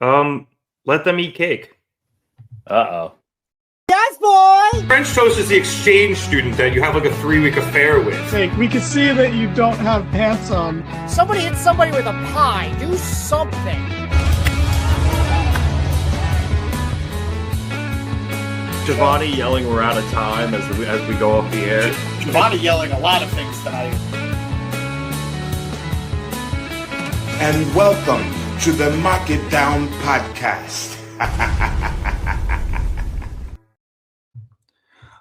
Let them eat cake. Uh-oh. Yes, boy! French toast is the exchange student that you have like a 3-week affair with. We can see that you don't have pants on. Somebody hit somebody with a pie. Do something. Giovanni yelling we're out of time as we go off the air. Giovanni yelling a lot of things tonight. And welcome to the Mark It Down podcast.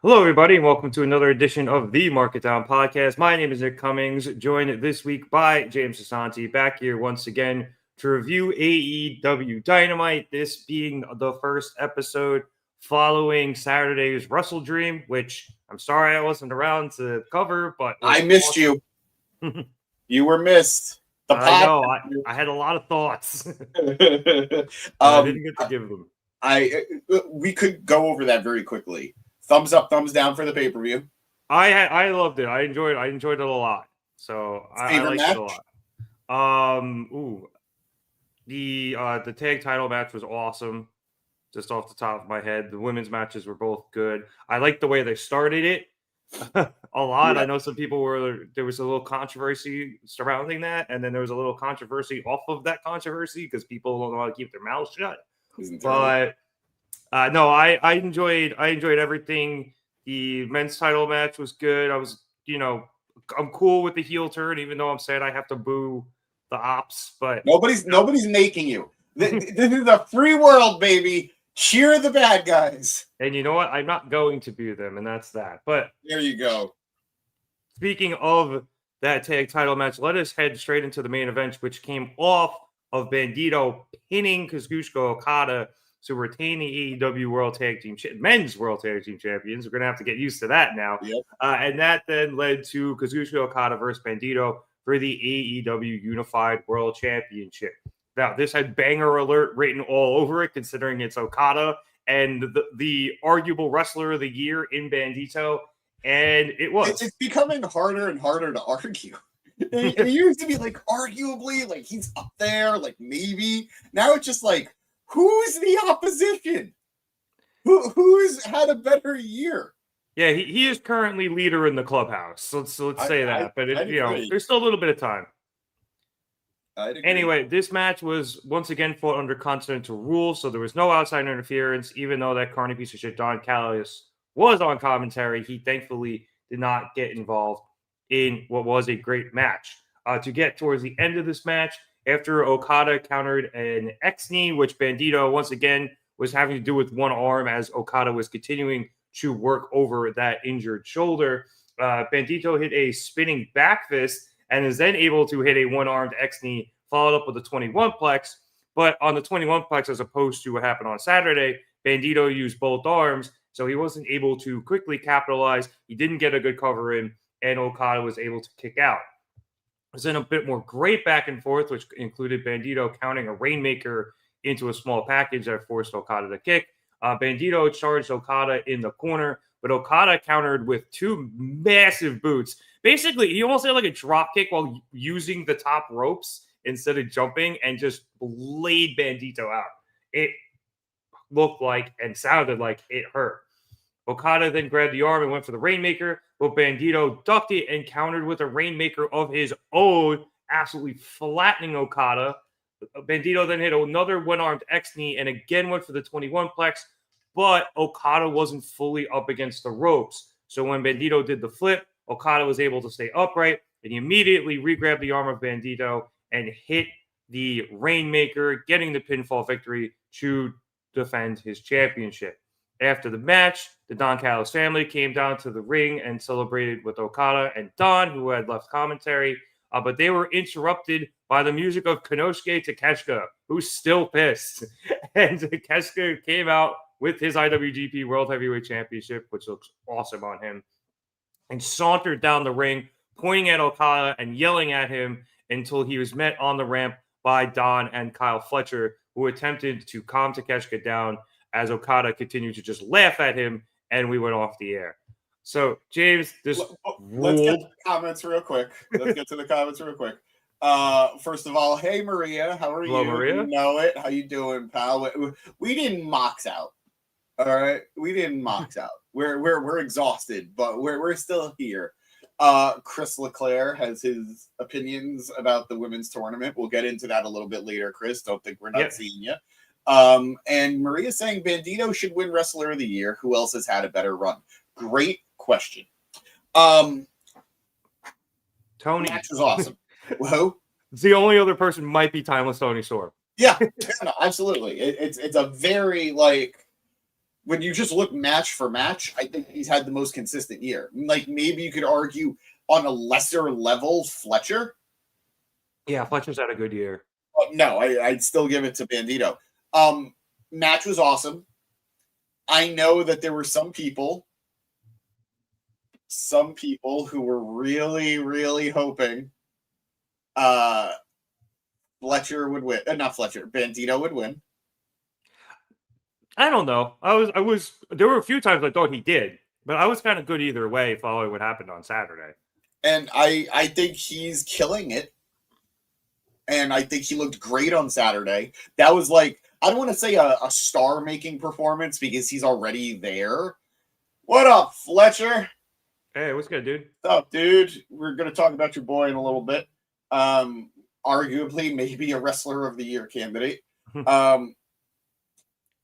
Hello, everybody, and welcome to another edition of the Mark It Down podcast. My name is Nick Cummings, joined this week by James Asante, back here once again to review AEW Dynamite, this being the first episode following Saturday's Wrestle Dream, which I'm sorry I wasn't around to cover, but I missed you. You were missed. I know. I had a lot of thoughts. I didn't get to give them. We could go over that very quickly. Thumbs up, thumbs down for the pay-per-view. I loved it. I enjoyed it a lot. So I liked it a lot. The tag title match was awesome. Just off the top of my head, the women's matches were both good. I liked the way they started it a lot. Yeah. I know some people there was a little controversy surrounding that, and then there was a little controversy off of that controversy because people don't know how to keep their mouths shut. But no, I enjoyed everything. The men's title match was good. I'm cool with the heel turn, even though I'm sad I have to boo the Opps. But nobody's making you. This is a free world, baby. Cheer the bad guys. And you know what? I'm not going to boo them, and that's that. But there you go. Speaking of that tag title match, let us head straight into the main event, which came off of Bandido pinning Kazuchika Okada to retain the AEW World Tag Team Men's World Tag Team Champions. We're going to have to get used to that now. Yep. And that then led to Kazuchika Okada versus Bandido for the AEW Unified World Championship. Now, this had banger alert written all over it, considering it's Okada and the arguable wrestler of the year in Bandido, and it was. It's becoming harder and harder to argue. It used to be like arguably, like he's up there, like maybe. Now it's just like, who's the opposition? Who's had a better year? Yeah, he is currently leader in the clubhouse. So let's say that, but there's still a little bit of time. Anyway, this match was once again fought under Continental rules, so there was no outside interference. Even though that carny piece of shit Don Callis was on commentary, he thankfully did not get involved in what was a great match. To get towards the end of this match, after Okada countered an X-knee, which Bandido once again was having to do with one arm as Okada was continuing to work over that injured shoulder, Bandido hit a spinning back fist and is then able to hit a one-armed X-knee, followed up with a 21-plex. But on the 21-plex, as opposed to what happened on Saturday, Bandido used both arms, so he wasn't able to quickly capitalize. He didn't get a good cover in, and Okada was able to kick out. It was then a bit more great back and forth, which included Bandido counting a Rainmaker into a small package that forced Okada to kick. Bandido charged Okada in the corner, but Okada countered with two massive boots. Basically, he almost had like a drop kick while using the top ropes instead of jumping and just laid Bandido out. It looked like and sounded like it hurt. Okada then grabbed the arm and went for the Rainmaker, but Bandido ducked it and countered with a Rainmaker of his own, absolutely flattening Okada. Bandido then hit another one-armed X-knee and again went for the 21-plex, but Okada wasn't fully up against the ropes. So when Bandido did the flip, Okada was able to stay upright, and he immediately re-grabbed the arm of Bandido and hit the Rainmaker, getting the pinfall victory to defend his championship. After the match, the Don Callis family came down to the ring and celebrated with Okada and Don, who had left commentary, but they were interrupted by the music of Konosuke Takeshita, who's still pissed. And Takeshita came out with his IWGP World Heavyweight Championship, which looks awesome on him, and sauntered down the ring, pointing at Okada and yelling at him until he was met on the ramp by Don and Kyle Fletcher, who attempted to calm Takeshita down as Okada continued to just laugh at him, and we went off the air. So, James, this let's get to the comments real quick. First of all, hey Maria, how are Hello, you? Maria. You know it. How you doing, pal? We didn't mox out. All right, we didn't mox out. We're exhausted, but we're still here. Chris Leclerc has his opinions about the women's tournament. We'll get into that a little bit later. Chris, don't think we're not seeing you. And Maria's saying Bandido should win Wrestler of the Year. Who else has had a better run? Great question. Tony. Match was awesome. Whoa. The only other person might be Timeless Tony Storm. Yeah, no, absolutely. It's a very, like, when you just look match for match, I think he's had the most consistent year. Like, maybe you could argue on a lesser level, Fletcher. Yeah, Fletcher's had a good year. No, I'd still give it to Bandido. Match was awesome. I know that there were some people who were really, really hoping Fletcher would win. Not Fletcher, Bandido would win. I don't know. I was. There were a few times I thought he did, but I was kind of good either way following what happened on Saturday. And I think he's killing it. And I think he looked great on Saturday. That was like, I don't want to say a star-making performance because he's already there. What up, Fletcher? Hey, what's good, dude? What's up, dude? We're going to talk about your boy in a little bit. Arguably, maybe a Wrestler of the Year candidate.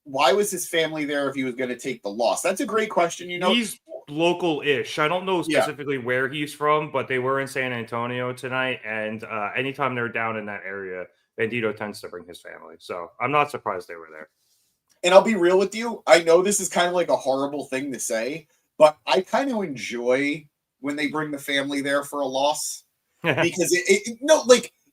Why was his family there if he was going to take the loss? That's a great question. You know, he's local-ish. I don't know specifically where he's from, but they were in San Antonio tonight, and anytime they're down in that area, Bandido tends to bring his family. So I'm not surprised they were there. And I'll be real with you. I know this is kind of like a horrible thing to say, but I kind of enjoy when they bring the family there for a loss because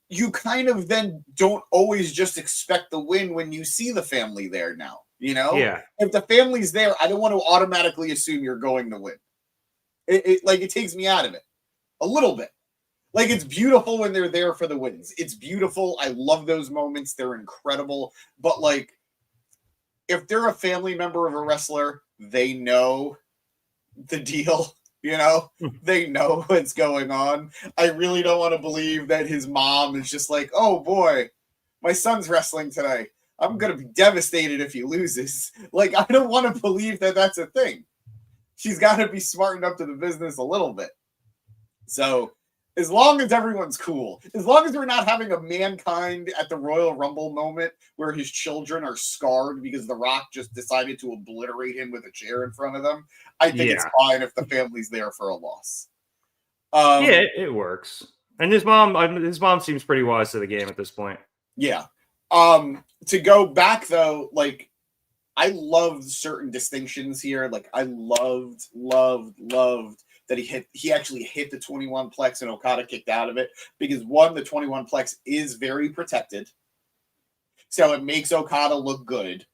you kind of then don't always just expect the win when you see the family there now. You know, if the family's there, I don't want to automatically assume you're going to win. It takes me out of it a little bit. Like, it's beautiful when they're there for the wins. It's beautiful. I love those moments. They're incredible. But like, if they're a family member of a wrestler, they know the deal. You know, they know what's going on. I really don't want to believe that his mom is just like, oh boy, my son's wrestling today. I'm going to be devastated if he loses. Like, I don't want to believe that that's a thing. She's got to be smartened up to the business a little bit. So, as long as everyone's cool, as long as we're not having a Mankind at the Royal Rumble moment where his children are scarred because The Rock just decided to obliterate him with a chair in front of them, I think it's fine if the family's there for a loss. It works. And his mom seems pretty wise to the game at this point. Yeah. To go back though, like, I loved certain distinctions here. Like, I loved that he actually hit the 21 plex and Okada kicked out of it because one, the 21 plex is very protected. So it makes Okada look good.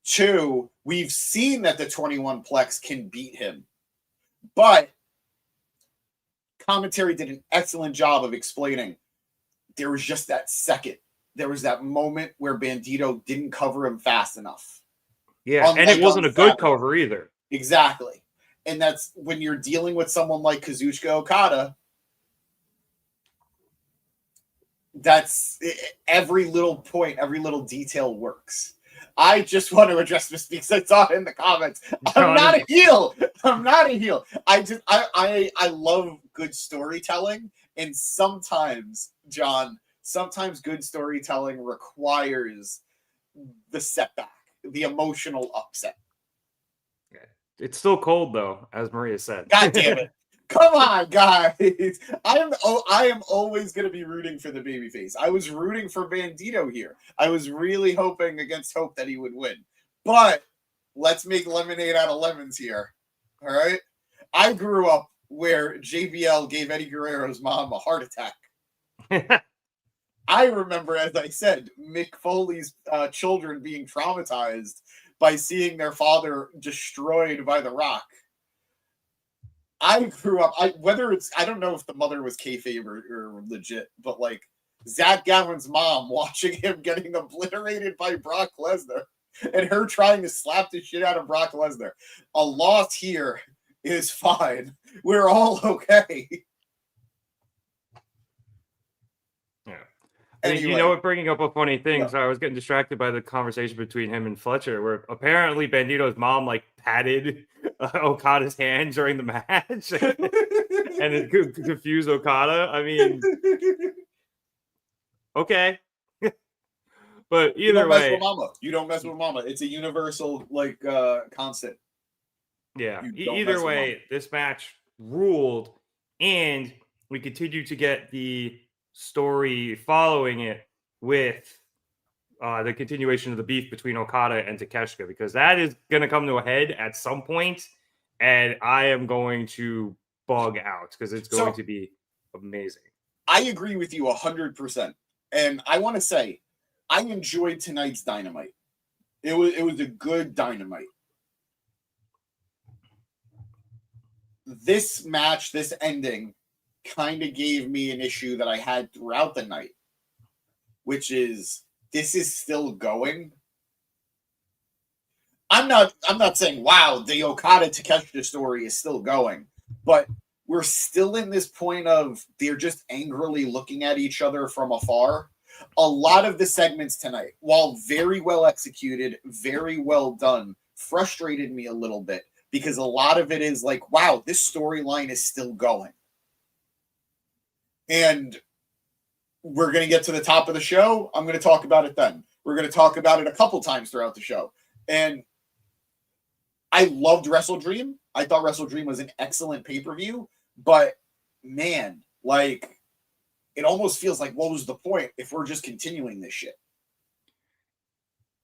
Two, we've seen that the 21 plex can beat him, but commentary did an excellent job of explaining there was just that second. There was that moment where Bandido didn't cover him fast enough. Yeah, and it wasn't a good cover either. Exactly. And that's when you're dealing with someone like Kazuchika Okada. That's every little point, every little detail works. I just want to address this because I saw it in the comments. I'm not a heel. I love good storytelling. And sometimes, John, good storytelling requires the setback, the emotional upset. It's still cold though, as Maria said. God damn it. Come on, guys. I am always going to be rooting for the babyface. I was rooting for Bandido here. I was really hoping against hope that he would win. But let's make lemonade out of lemons here. All right? I grew up where JBL gave Eddie Guerrero's mom a heart attack. I remember, as I said, Mick Foley's children being traumatized by seeing their father destroyed by The Rock. I grew up, I don't know if the mother was kayfabe or legit, but like Zach Gowen's mom watching him getting obliterated by Brock Lesnar and her trying to slap the shit out of Brock Lesnar. A loss here is fine. We're all okay. I mean, Anyway, bringing up a funny thing. Yeah. So I was getting distracted by the conversation between him and Fletcher, where apparently Bandido's mom like patted Okada's hand during the match, and it confused Okada. I mean, okay, but you either don't mess way, with mama. You don't mess with mama. It's a universal like constant. yeah. You don't mess Either with way, this match ruled, and we continue to get the story following it with the continuation of the beef between Okada and Takeshita, because that is going to come to a head at some point, and I am going to bug out because it's going to be amazing. I agree with you 100%, and I want to say I enjoyed tonight's Dynamite. It was a good Dynamite. This match, this ending, kind of gave me an issue that I had throughout the night, which is this is still going. I'm not saying wow, the Okada Takeshita story is still going, but we're still in this point of they're just angrily looking at each other from afar. A lot of the segments tonight, while very well executed, very well done, frustrated me a little bit because a lot of it is like, wow, this storyline is still going. And we're going to get to the top of the show. I'm going to talk about it then. We're going to talk about it a couple times throughout the show. And I loved Wrestle Dream. I thought Wrestle Dream was an excellent pay-per-view. But, man, like, it almost feels like, what was the point if we're just continuing this shit?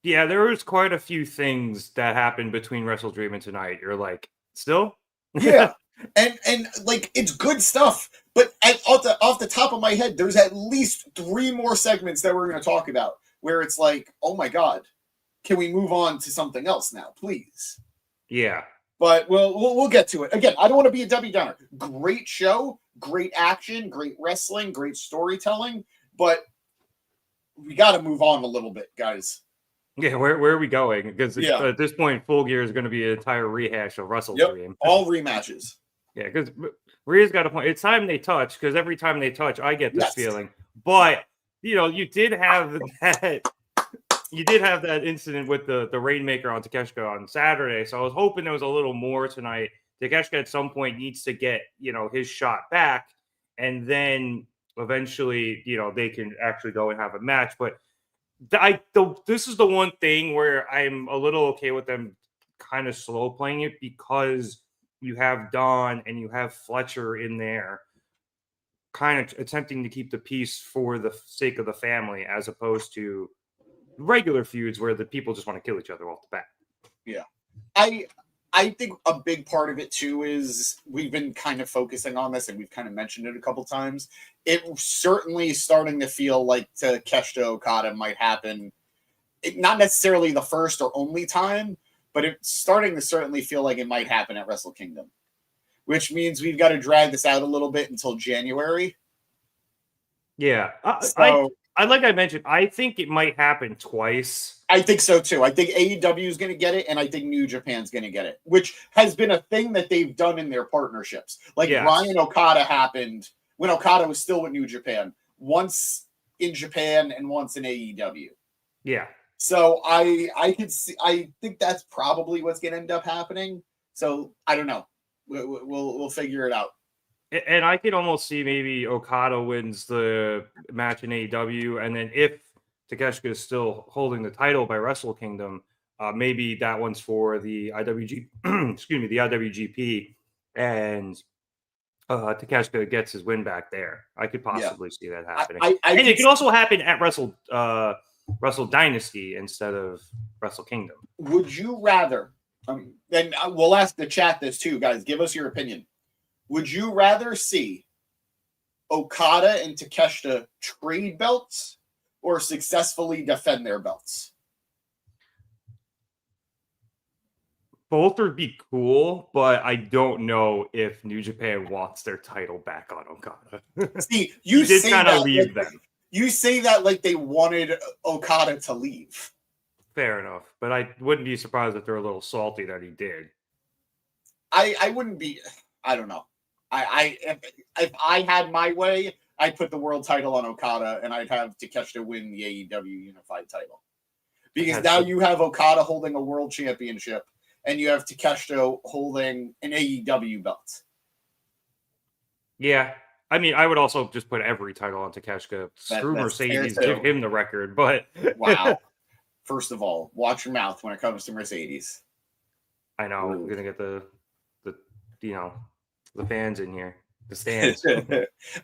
Yeah, there was quite a few things that happened between Wrestle Dream and tonight. You're like, still? Yeah. And like, it's good stuff. But off the top of my head, there's at least 3 more segments that we're going to talk about where it's like, oh my God, can we move on to something else now, please? Yeah. But we'll get to it. Again, I don't want to be a Debbie Downer. Great show, great action, great wrestling, great storytelling. But we got to move on a little bit, guys. Yeah, where are we going? Because at this point, Full Gear is going to be an entire rehash of Wrestle Dream. All rematches. Yeah, because Rhea's got a point. It's time they touch, because every time they touch, I get this feeling. But, you did have that. You did have that incident with the Rainmaker on Takeshita on Saturday, so I was hoping there was a little more tonight. Takeshita at some point needs to get, his shot back, and then eventually, they can actually go and have a match. But this is the one thing where I'm a little okay with them kind of slow playing it, because you have Don and you have Fletcher in there kind of attempting to keep the peace for the sake of the family, as opposed to regular feuds where the people just want to kill each other off the bat. Yeah. I think a big part of it too is we've been kind of focusing on this and we've kind of mentioned it a couple times. It certainly starting to feel like Takeshita Okada might happen. Not necessarily the first or only time, but it's starting to certainly feel like it might happen at Wrestle Kingdom, which means we've got to drag this out a little bit until January. Yeah. Like I mentioned, I think it might happen twice. I think so too. I think AEW is going to get it, and I think New Japan's going to get it, which has been a thing that they've done in their partnerships. Like Ryan Okada happened when Okada was still with New Japan, once in Japan and once in AEW. Yeah. So I think that's probably what's going to end up happening. So I don't know. We'll figure it out. And I could almost see maybe Okada wins the match in AEW, and then if Takeshita is still holding the title by Wrestle Kingdom, maybe that one's for the IWGP, and Takeshita gets his win back there. I could possibly see that happening. And it could also happen at Wrestle Dynasty instead of Wrestle Kingdom. Would you rather? And we'll ask the chat this too, guys. Give us your opinion. Would you rather see Okada and Takeshita trade belts or successfully defend their belts? Both would be cool, but I don't know if New Japan wants their title back on Okada. See, you did kind of leave them. You say that like they wanted Okada to leave. Fair enough, but I wouldn't be surprised if they're a little salty that he did. I wouldn't be. I don't know. If I had my way, I'd put the world title on Okada, and I'd have Takeshita win the AEW Unified title. Because now you have Okada holding a world championship, and you have Takeshita holding an AEW belt. Yeah. I mean, I would also just put every title on Takeshita. Screw Mercedes, give him the record. But wow. First of all, watch your mouth when it comes to Mercedes. I know. We're going to get the fans in here. The stands. All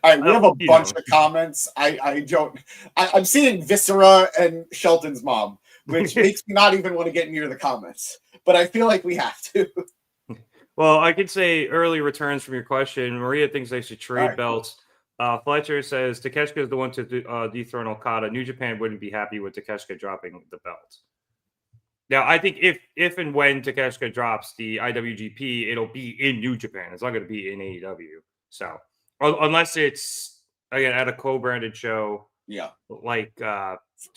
right, we have a bunch of comments. I'm seeing Viscera and Shelton's mom, which makes me not even want to get near the comments. But I feel like we have to. Well, I could say early returns from your question. Maria thinks they should trade belts. Fletcher says Takeshita is the one to dethrone Okada. New Japan wouldn't be happy with Takeshita dropping the belt. Now, I think if and when Takeshita drops the IWGP, it'll be in New Japan. It's not going to be in AEW. So, unless it's, again, at a co-branded show, like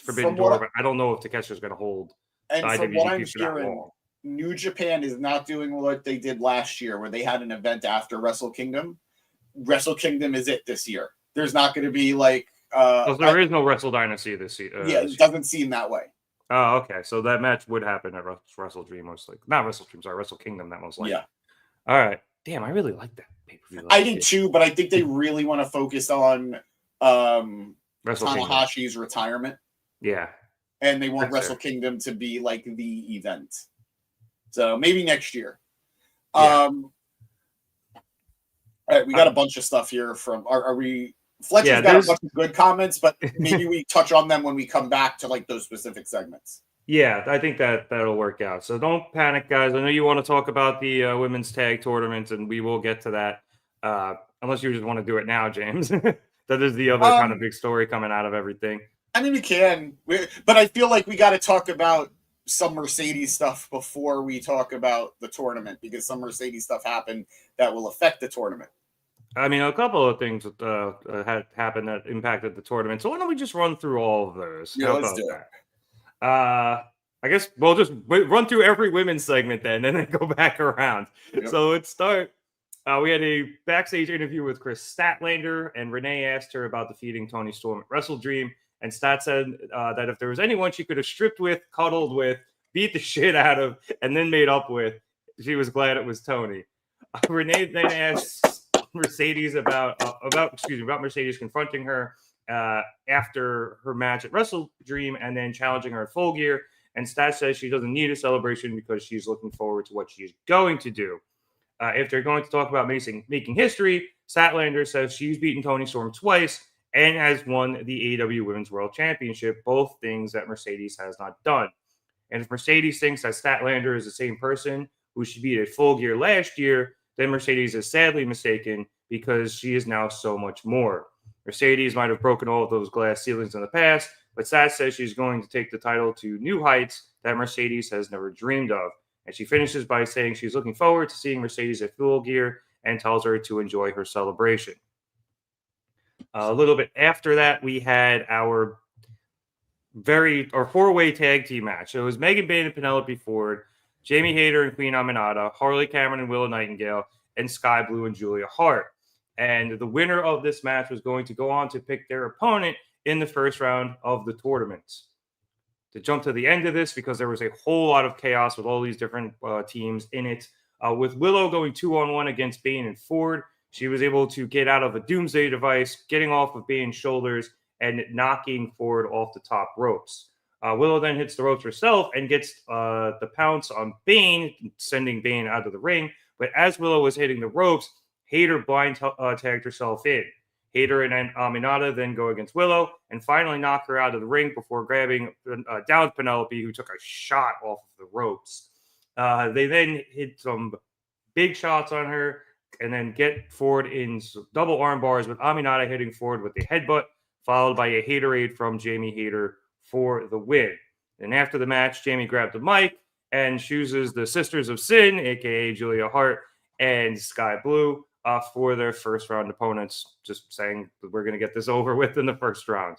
Forbidden Door, but I don't know if Takeshita is going to hold the IWGP from what I'm for that hearing, long. New Japan is not doing what they did last year, where they had an event after Wrestle Kingdom. Wrestle Kingdom is it this year. There's not going to be like... there is no Wrestle Dynasty this year. It doesn't seem that way. Oh, okay. So that match would happen at Wrestle Dream, most likely. Not Wrestle Dream, sorry, Wrestle Kingdom, that most likely. Yeah. All right. Damn, I really like that pay-per-view. I did too, but I think they really want to focus on Tanahashi's retirement. Yeah. And they want Wrestle Kingdom to be like the event. So maybe next year. Yeah. All right, we got a bunch of stuff here from are we Fletcher's got a bunch of good comments, but maybe we touch on them when we come back to like those specific segments. Yeah, I think that'll work out. So don't panic, guys. I know you want to talk about the women's tag tournament, and we will get to that. Unless you just want to do it now, James. That is the other kind of big story coming out of everything. I mean, we can, but I feel like we got to talk about some Mercedes stuff before we talk about the tournament, because some Mercedes stuff happened that will affect the tournament. I mean, a couple of things had happened that impacted the tournament. So why don't we just run through all of those? Yeah, let's do it. I guess we'll just run through every women's segment then, and then go back around. Yep. So let's start. We had a backstage interview with Chris Statlander, and Renee asked her about defeating Toni Storm at Wrestle Dream. And Stat said that if there was anyone she could have stripped with, cuddled with, beat the shit out of, and then made up with, she was glad it was Toni. Renee then asked Mercedes about Mercedes confronting her after her match at Wrestle Dream and then challenging her at Full Gear. And Stat says she doesn't need a celebration because she's looking forward to what she's going to do. If they're going to talk about making history, Statlander says she's beaten Toni Storm twice and has won the AEW Women's World Championship, both things that Mercedes has not done. And if Mercedes thinks that Statlander is the same person who she beat at Full Gear last year, then Mercedes is sadly mistaken, because she is now so much more. Mercedes might have broken all of those glass ceilings in the past, but Stat says she's going to take the title to new heights that Mercedes has never dreamed of. And she finishes by saying she's looking forward to seeing Mercedes at Full Gear and tells her to enjoy her celebration. A little bit after that, we had our four-way tag team match. So it was Megan Bayne and Penelope Ford, Jamie Hayter and Queen Aminata, Harley Cameron and Willow Nightingale, and Skye Blue and Julia Hart. And the winner of this match was going to go on to pick their opponent in the first round of the tournament. To jump to the end of this, because there was a whole lot of chaos with all these different teams in it, with Willow going 2-on-1 against Bayne and Ford, she was able to get out of a doomsday device, getting off of Bayne's shoulders and knocking Ford off the top ropes. Willow then hits the ropes herself and gets the pounce on Bayne, sending Bayne out of the ring. But as Willow was hitting the ropes, Hayter blind tagged herself in. Hayter and Aminata then go against Willow and finally knock her out of the ring before grabbing down Penelope, who took a shot off of the ropes. They then hit some big shots on her and then get Ford in double arm bars, with Aminata hitting Ford with a headbutt, followed by a Haterade from Jamie Hayter for the win. And after the match, Jamie grabbed the mic and chooses the Sisters of Sin, a.k.a. Julia Hart and Skye Blue, for their first round opponents, just saying that we're going to get this over with in the first round.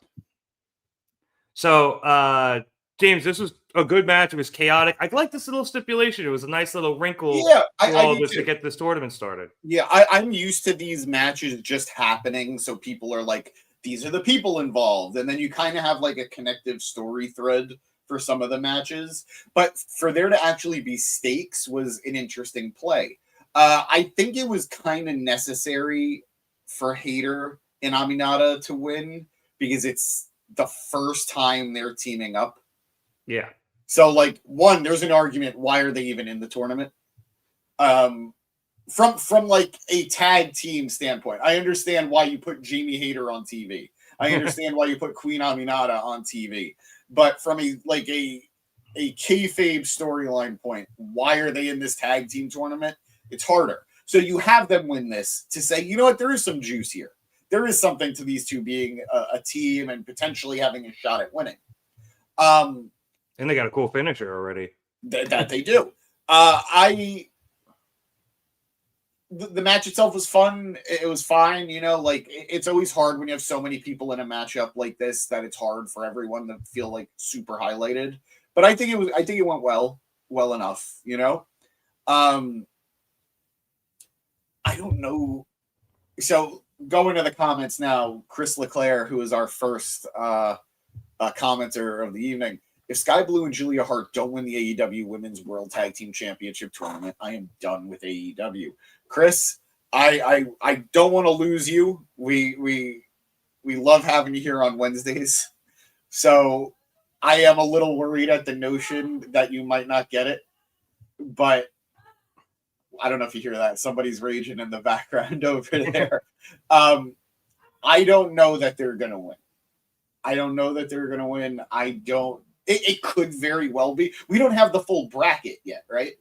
So, James, this was a good match. It was chaotic. I like this little stipulation. It was a nice little wrinkle I all do this too. to get this tournament started. Yeah, I'm used to these matches just happening, so people are like, these are the people involved, and then you kind of have like a connective story thread for some of the matches. But for there to actually be stakes was an interesting play. I think it was kind of necessary for Hayter and Aminata to win because it's the first time they're teaming up. Yeah. So, like, one, there's an argument, why are they even in the tournament? From like a tag team standpoint, I understand why you put Jamie Hayter on TV. I understand why you put Queen Aminata on TV. But from a kayfabe storyline point, why are they in this tag team tournament? It's harder. So you have them win this to say, you know what, there is some juice here. There is something to these two being a team and potentially having a shot at winning. And they got a cool finisher already. That they do. The match itself was fun. It was fine. You know, like it's always hard when you have so many people in a matchup like this that it's hard for everyone to feel like super highlighted. But I think it went well enough. You know, I don't know. So going to the comments now, Chris Leclerc, who is our first commenter of the evening. If Skye Blue and Julia Hart don't win the AEW Women's World Tag Team Championship tournament, I am done with AEW. Chris, I don't want to lose you. We love having you here on Wednesdays. So I am a little worried at the notion that you might not get it. But I don't know if you hear that. Somebody's raging in the background over there. I don't know that they're going to win. It could very well be. We don't have the full bracket yet, right?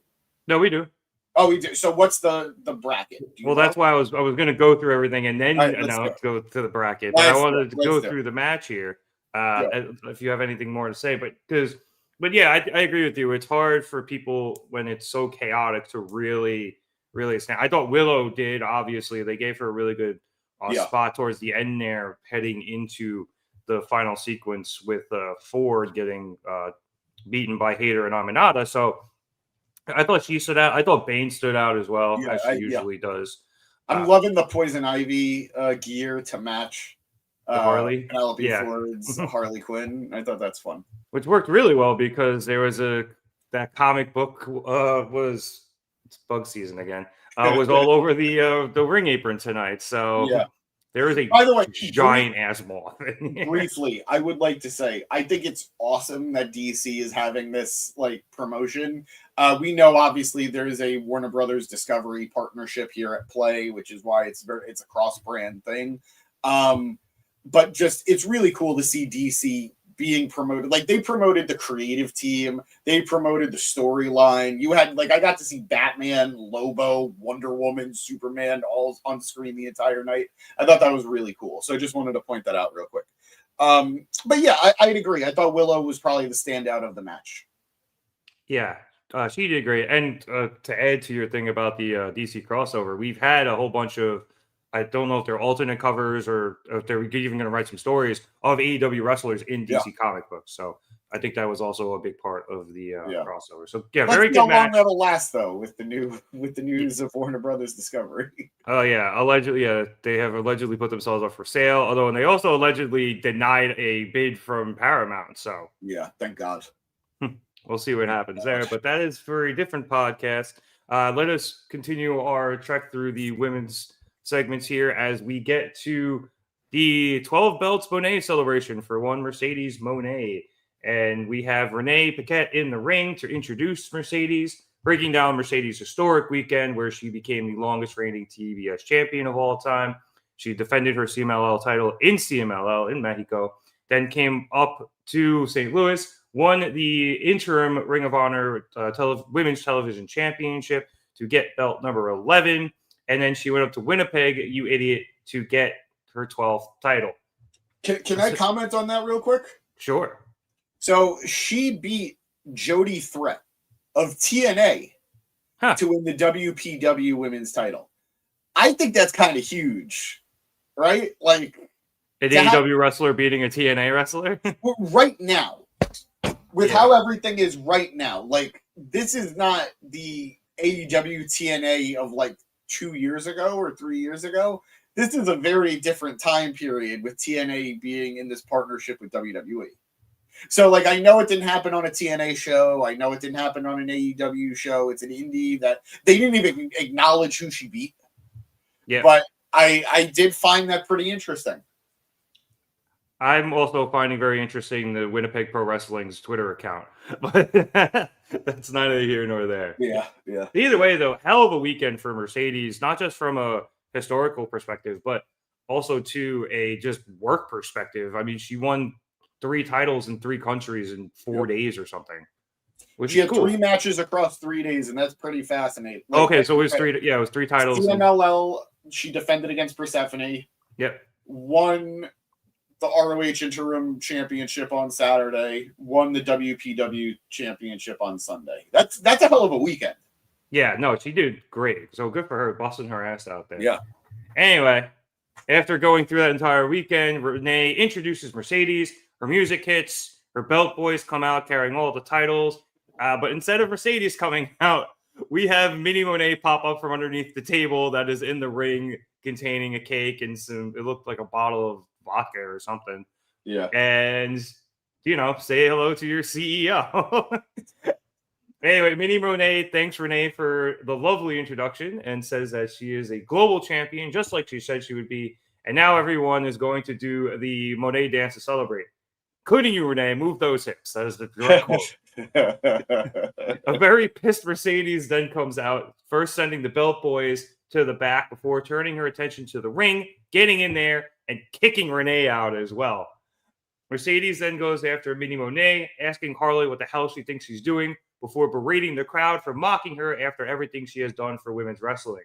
No, we do. Oh, we do. So what's the bracket? Well, that's why I was going to go through everything and then go to the bracket. But I wanted to go through the match here. If you have anything more to say, but yeah, I agree with you. It's hard for people when it's so chaotic to really stand. I thought Willow did. Obviously, they gave her a really good spot towards the end there, heading into the final sequence with Ford getting beaten by Hayter and Aminata. So I thought she stood out. I thought Bayne stood out as well, as she usually does. I'm loving the Poison Ivy gear to match Harley. Penelope Ford's Harley Quinn. I thought that's fun. Which worked really well because there was that comic book it's bug season again. Was all over the ring apron tonight. So there is a by the way, giant ass moth. Briefly, I would like to say I think it's awesome that DC is having this like promotion. We know obviously there is a Warner Brothers Discovery partnership here at play, which is why it's a cross brand thing. But just it's really cool to see DC being promoted. Like they promoted the creative team, they promoted the storyline. You had I got to see Batman, Lobo, Wonder Woman, Superman all on screen the entire night. I thought that was really cool. So I just wanted to point that out real quick. But yeah, I'd agree. I thought Willow was probably the standout of the match. Yeah, she did great. And to add to your thing about the DC crossover, we've had a whole bunch of, I don't know if they're alternate covers or if they're even going to write some stories of AEW wrestlers in DC comic books. So I think that was also a big part of the crossover. So yeah, very good match. How long that'll last though with the news of Warner Brothers Discovery. Oh yeah, allegedly, they have allegedly put themselves up for sale. Although, and they also allegedly denied a bid from Paramount. So yeah, thank God. We'll see what happens there. But that is for a different podcast. Let us continue our trek through the women's segments here as we get to the 12 Belts Moné Celebration for one Mercedes Moné. And we have Renee Paquette in the ring to introduce Mercedes, breaking down Mercedes' historic weekend where she became the longest reigning TBS champion of all time. She defended her CMLL title in CMLL in Mexico, then came up to St. Louis, won the interim Ring of Honor Women's Television Championship to get belt number 11. And then she went up to Winnipeg, you idiot, to get her 12th title. Can I comment on that real quick? Sure. So she beat Jody Threat of TNA to win the WPW women's title. I think that's kind of huge, right? Like an AEW wrestler beating a TNA wrestler? Right now, with how everything is right now. Like, this is not the AEW TNA of like 2 years ago or 3 years ago. This is a very different time period with TNA being in this partnership with WWE. So, like, I know it didn't happen on a TNA show. I know it didn't happen on an AEW show. It's an indie that they didn't even acknowledge who she beat. Yeah. But I did find that pretty interesting. I'm also finding very interesting the Winnipeg Pro Wrestling's Twitter account, but that's neither here nor there. Yeah. Either way, though, hell of a weekend for Mercedes, not just from a historical perspective, but also to a just work perspective. I mean, she won 3 titles in 3 countries in 4 days or something. She had 3 matches across 3 days, and that's pretty fascinating. Like, okay, so it was 3. Yeah, it was 3 titles. CMLL, she defended against Persephone. Yep. Won the ROH Interim Championship on Saturday. Won the WPW Championship on Sunday. That's a hell of a weekend. Yeah, no, she did great. So good for her, busting her ass out there. Yeah. Anyway, after going through that entire weekend, Renee introduces Mercedes. Her music hits. Her belt boys come out carrying all the titles. But instead of Mercedes coming out, we have Mini Moné pop up from underneath the table that is in the ring containing a cake and it looked like a bottle of vodka or something. Yeah. And, say hello to your CEO. Anyway, Mini Moné thanks Renee for the lovely introduction and says that she is a global champion, just like she said she would be. And now everyone is going to do the Moné dance to celebrate. Including you, Renee, move those hips. That is the direct quote. A very pissed Mercedes then comes out, first sending the belt boys to the back before turning her attention to the ring, getting in there, and kicking Renee out as well. Mercedes then goes after Mini Moné, asking Harley what the hell she thinks she's doing, before berating the crowd for mocking her after everything she has done for women's wrestling.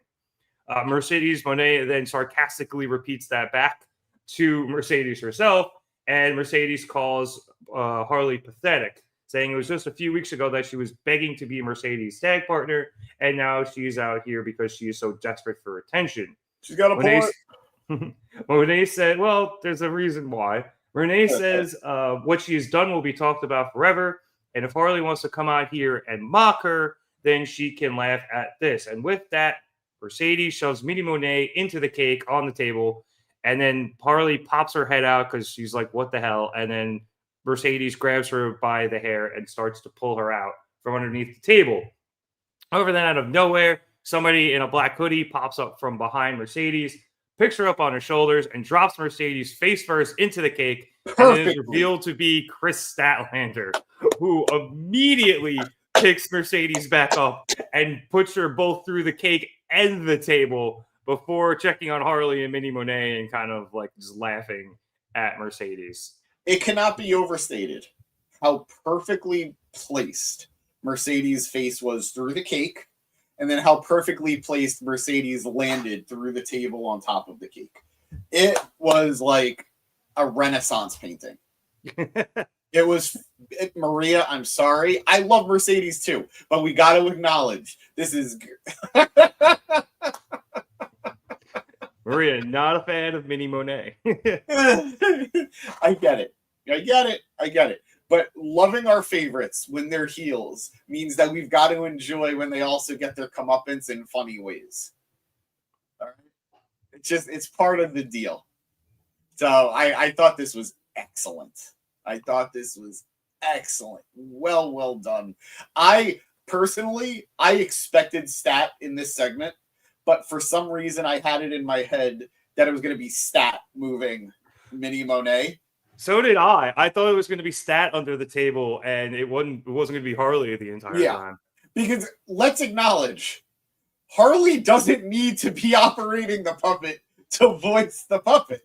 Mercedes Moné then sarcastically repeats that back to Mercedes herself, and Mercedes calls Harley pathetic, saying it was just a few weeks ago that she was begging to be Mercedes' tag partner, and now she's out here because she is so desperate for attention. She's got a point. Moné said, well, there's a reason why. Renee says what she has done will be talked about forever, and if Harley wants to come out here and mock her, then she can laugh at this. And with that, Mercedes shoves Mini Moné into the cake on the table, and then Harley pops her head out because she's like, what the hell? And then Mercedes grabs her by the hair and starts to pull her out from underneath the table. However, then out of nowhere, somebody in a black hoodie pops up from behind Mercedes, picks her up on her shoulders, and drops Mercedes face first into the cake. And it is revealed to be Chris Statlander, who immediately picks Mercedes back up and puts her both through the cake and the table before checking on Harley and Mini Moné and kind of like just laughing at Mercedes. It cannot be overstated how perfectly placed Mercedes' face was through the cake, and then how perfectly placed Mercedes landed through the table on top of the cake. It was like a Renaissance painting. It was, Maria, I'm sorry. I love Mercedes too, but we got to acknowledge this is... Maria, not a fan of Mini Moné. I get it. But loving our favorites when they're heels means that we've got to enjoy when they also get their comeuppance in funny ways. All right? It's part of the deal. So I thought this was excellent. Well done. I expected Stat in this segment, but for some reason I had it in my head that it was going to be Stat moving Mini Moné. So did I. I thought it was going to be Stat under the table, and it wasn't going to be Harley the entire time. Because let's acknowledge, Harley doesn't need to be operating the puppet to voice the puppet.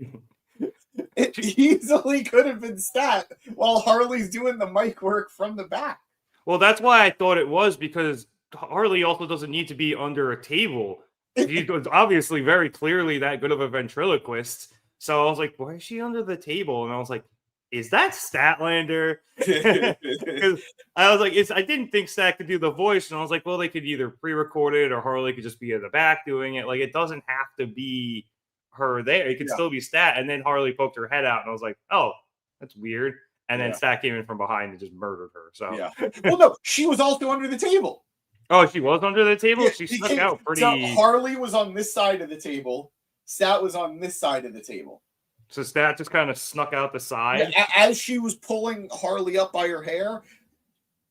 It easily could have been Stat while Harley's doing the mic work from the back. Well, that's why I thought it was, because Harley also doesn't need to be under a table. He's obviously very clearly that good of a ventriloquist. So I was like, why is she under the table? And I was like, is that Statlander? Because I was like, I didn't think Stat could do the voice. And I was like, well, they could either pre-record it or Harley could just be in the back doing it. Like, it doesn't have to be her there. It could still be Stat. And then Harley poked her head out. And I was like, oh, that's weird. And then Stat came in from behind and just murdered her. So yeah. Well, no, she was also under the table. Oh, she was under the table? Yeah, she snuck out pretty... So Harley was on this side of the table. Stat was on this side of the table. So Stat just kind of snuck out the side? Yeah, as she was pulling Harley up by her hair,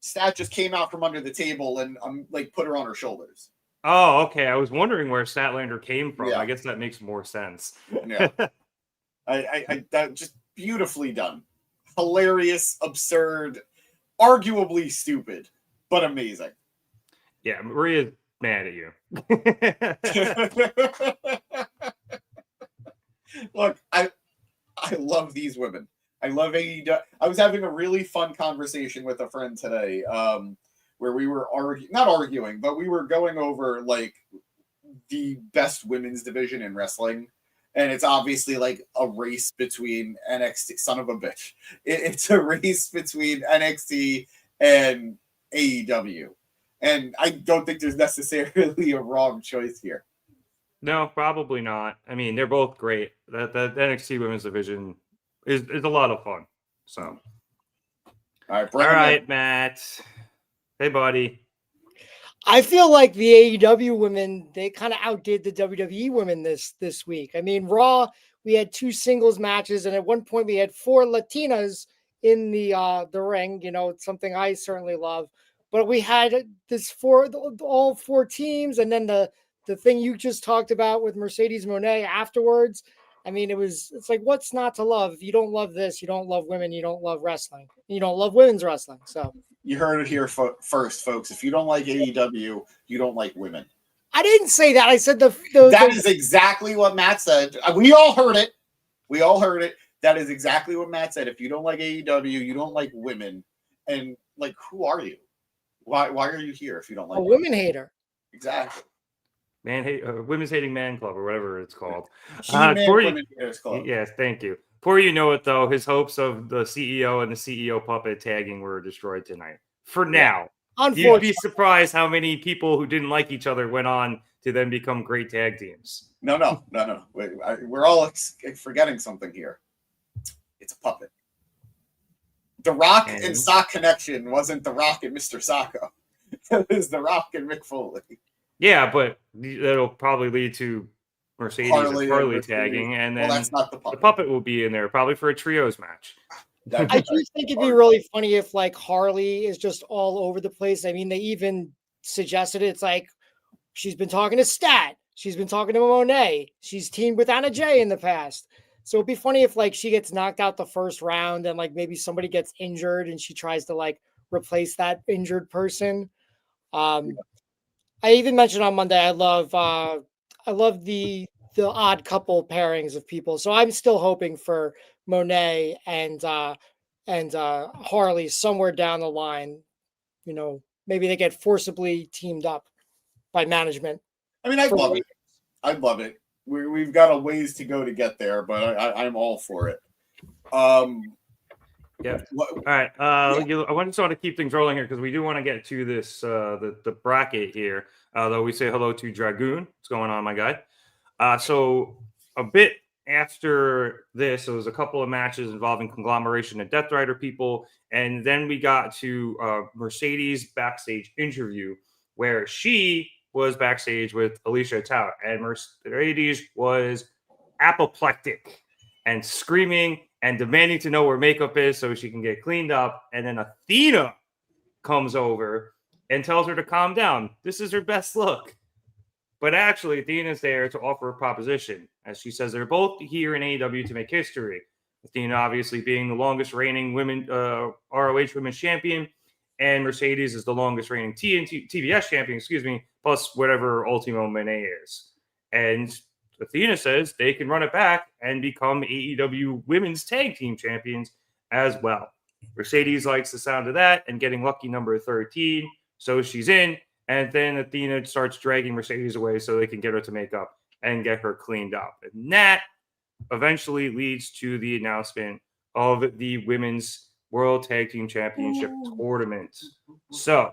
Stat just came out from under the table and put her on her shoulders. Oh, okay. I was wondering where Statlander came from. Yeah. I guess that makes more sense. Yeah. I that just beautifully done. Hilarious, absurd, arguably stupid, but amazing. Yeah, Maria's mad at you. Look, I love these women. I love AEW. I was having a really fun conversation with a friend today, where we were not arguing, but we were going over the best women's division in wrestling. And it's obviously a race between NXT, son of a bitch. It's a race between NXT and AEW. And I don't think there's necessarily a wrong choice here. No, probably not. I mean, they're both great. The NXT women's division is a lot of fun. So, all right, Matt. Hey, buddy. I feel like the AEW women, they kind of outdid the WWE women this week. I mean, Raw, we had 2 singles matches, and at one point we had 4 Latinas in the ring. You know, it's something I certainly love. But we had all 4 teams, and then the thing you just talked about with Mercedes Moné afterwards. I mean, it's like, what's not to love? If you don't love this, you don't love women, you don't love wrestling. You don't love women's wrestling. So you heard it here first, folks. If you don't like AEW, you don't like women. I didn't say that. I said that is exactly what Matt said. We all heard it. That is exactly what Matt said. If you don't like AEW, you don't like women. And who are you? Why are you here if you don't like a women hater? Exactly. Women's Hating Man Club or whatever it's called. Yes, thank you. Before you know it, though, his hopes of the CEO and the CEO puppet tagging were destroyed tonight. For now. You'd be surprised how many people who didn't like each other went on to then become great tag teams. No. We're all forgetting something here. It's a puppet. The Rock and Sock connection wasn't The Rock and Mr. Socko. It was The Rock and Mick Foley. Yeah, but that'll probably lead to Mercedes and Harley tagging, and then that's not the puppet. The puppet will be in there probably for a trios match. I do think it'd be really funny if Harley is just all over the place. I mean, they even suggested it's she's been talking to Stat, she's been talking to Monet, she's teamed with Anna Jay in the past. So it'd be funny if she gets knocked out the first round and maybe somebody gets injured and she tries to replace that injured person. I even mentioned on Monday I love the odd couple pairings of people. So I'm still hoping for Monet and Harley somewhere down the line. You know, maybe they get forcibly teamed up by management. I mean, I'd love it. We've got a ways to go to get there, but I'm all for it. Yeah. All right. I just want to keep things rolling here because we do want to get to this the bracket here. Though we say hello to Dragoon. What's going on, my guy? So a bit after this, it was a couple of matches involving Conglomeration and Death Rider people, and then we got to Mercedes' backstage interview where she was backstage with Alicia Tout, and Mercedes was apoplectic and screaming and demanding to know where makeup is so she can get cleaned up. And then Athena comes over and tells her to calm down. This is her best look. But actually, Athena's there to offer a proposition. As she says, they're both here in AEW to make history. Athena obviously being the longest reigning ROH Women's Champion, and Mercedes is the longest reigning TBS champion, plus whatever Ultimo Moné is. And Athena says they can run it back and become AEW Women's Tag Team Champions as well. Mercedes likes the sound of that and getting lucky number 13, so she's in. And then Athena starts dragging Mercedes away so they can get her to make up and get her cleaned up. And that eventually leads to the announcement of the Women's World Tag Team Championship tournament. So,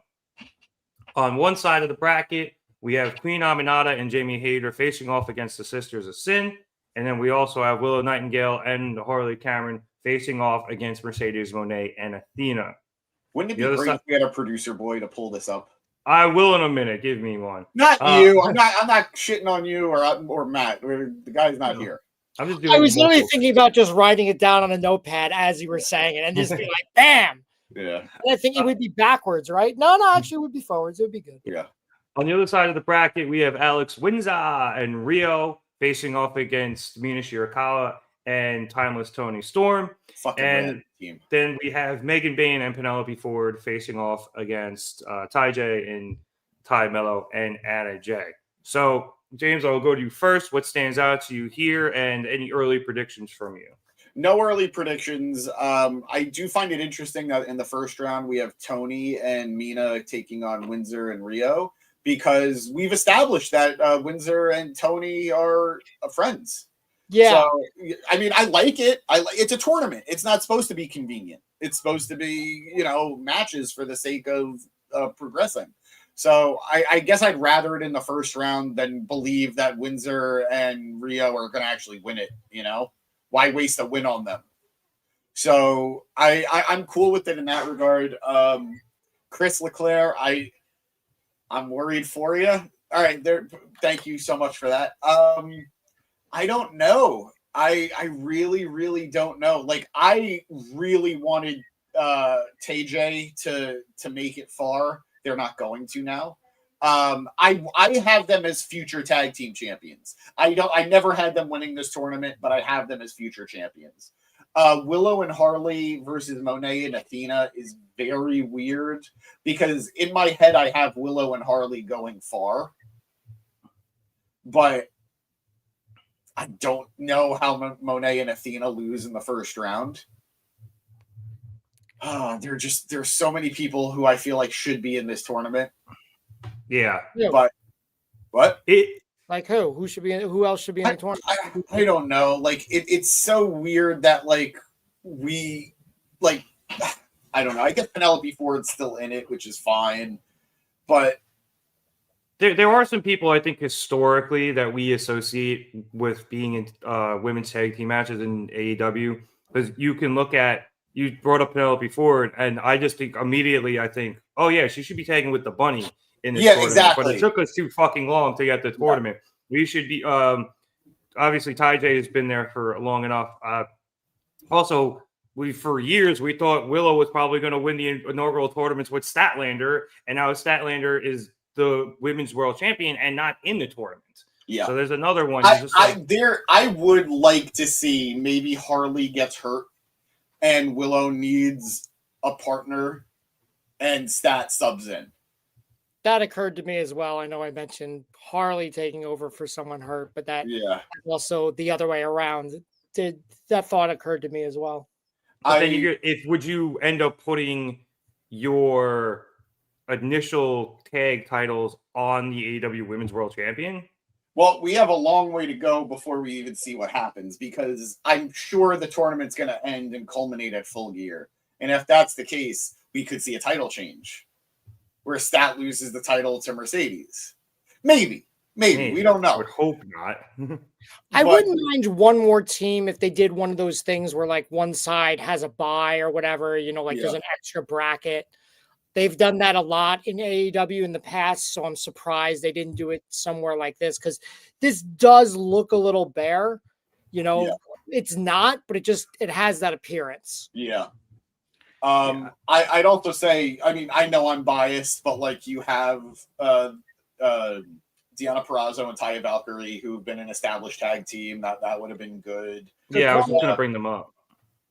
on one side of the bracket, we have Queen Aminata and Jamie Hayter facing off against the Sisters of Sin. And then we also have Willow Nightingale and Harley Cameron facing off against Mercedes Moné and Athena. Wouldn't it The be other great side- if we had a producer boy to pull this up? I will in a minute. Give me one. Not you. I'm not shitting on you or Matt. The guy's not here. I'm just doing. I was literally multiple- thinking about just writing it down on a notepad as you were saying it and just be like, bam. Yeah. And I think it would be backwards, right? No, actually, it would be forwards. It would be good. Yeah. On the other side of the bracket, we have Alex Winza and Rio facing off against Mina Shirakawa and Timeless Tony Storm. Fucking And rad team. then we have Megan Bayne and Penelope Ford facing off against Ty J and Ty Mello and Anna J. So, James, I'll go to you first. What stands out to you here and any early predictions from you? No early predictions. I do find it interesting that in the first round we have Tony and Mina taking on Windsor and Rio, because we've established that Windsor and Tony are friends. Yeah. So, I mean, I like it. It's a tournament. It's not supposed to be convenient. It's supposed to be, matches for the sake of progressing. So I guess I'd rather it in the first round than believe that Windsor and Rio are going to actually win it. Why waste a win on them? So I'm cool with it in that regard. Chris Leclerc, I'm worried for you. All right, there. Thank you so much for that. I don't know. I really, really don't know. Like, I really wanted TJ to make it far. They're not going to now. I have them as future tag team champions. I never had them winning this tournament, but I have them as future champions. Willow and Harley versus Moné and Athena is very weird because in my head I have Willow and Harley going far, but I don't know how Moné and Athena lose in the first round. There's so many people who I feel like should be in this tournament. Yeah. But what? Like who? Who should be in? Who else should be in the tournament? I don't know. Like it's so weird that we I don't know. I guess Penelope Ford's still in it, which is fine. But there are some people I think historically that we associate with being in women's tag team matches in AEW, because you can look at, you brought up Penelope Ford, and I just think immediately, oh yeah, she should be tagging with the Bunny in this tournament. Exactly. But it took us too fucking long to get the tournament. Yeah. We should be obviously Ty J has been there for long enough. Also, for years we thought Willow was probably going to win the inaugural tournaments with Statlander, and now Statlander is the women's world champion and not in the tournament. Yeah. So there's another one. I would like to see maybe Harley gets hurt and Willow needs a partner and Stat subs in. That occurred to me as well. I know I mentioned Harley taking over for someone hurt, but that also the other way around. That thought occurred to me as well. Would you end up putting your initial tag titles on the AEW Women's World Champion? Well, we have a long way to go before we even see what happens, because I'm sure the tournament's going to end and culminate at Full Gear. And if that's the case, we could see a title change where Stat loses the title to Mercedes. Maybe. We don't know. I would hope not. I wouldn't mind one more team if they did one of those things where like one side has a bye or whatever, there's an extra bracket. They've done that a lot in AEW in the past, so I'm surprised they didn't do it somewhere like this, because this does look a little bare. It's not, but it has that appearance. Yeah. I'd also say, I mean, I know I'm biased, but like you have Deonna Purrazzo and Taya Valkyrie, who've been an established tag team. That would have been good. Yeah, I was just going to bring them up.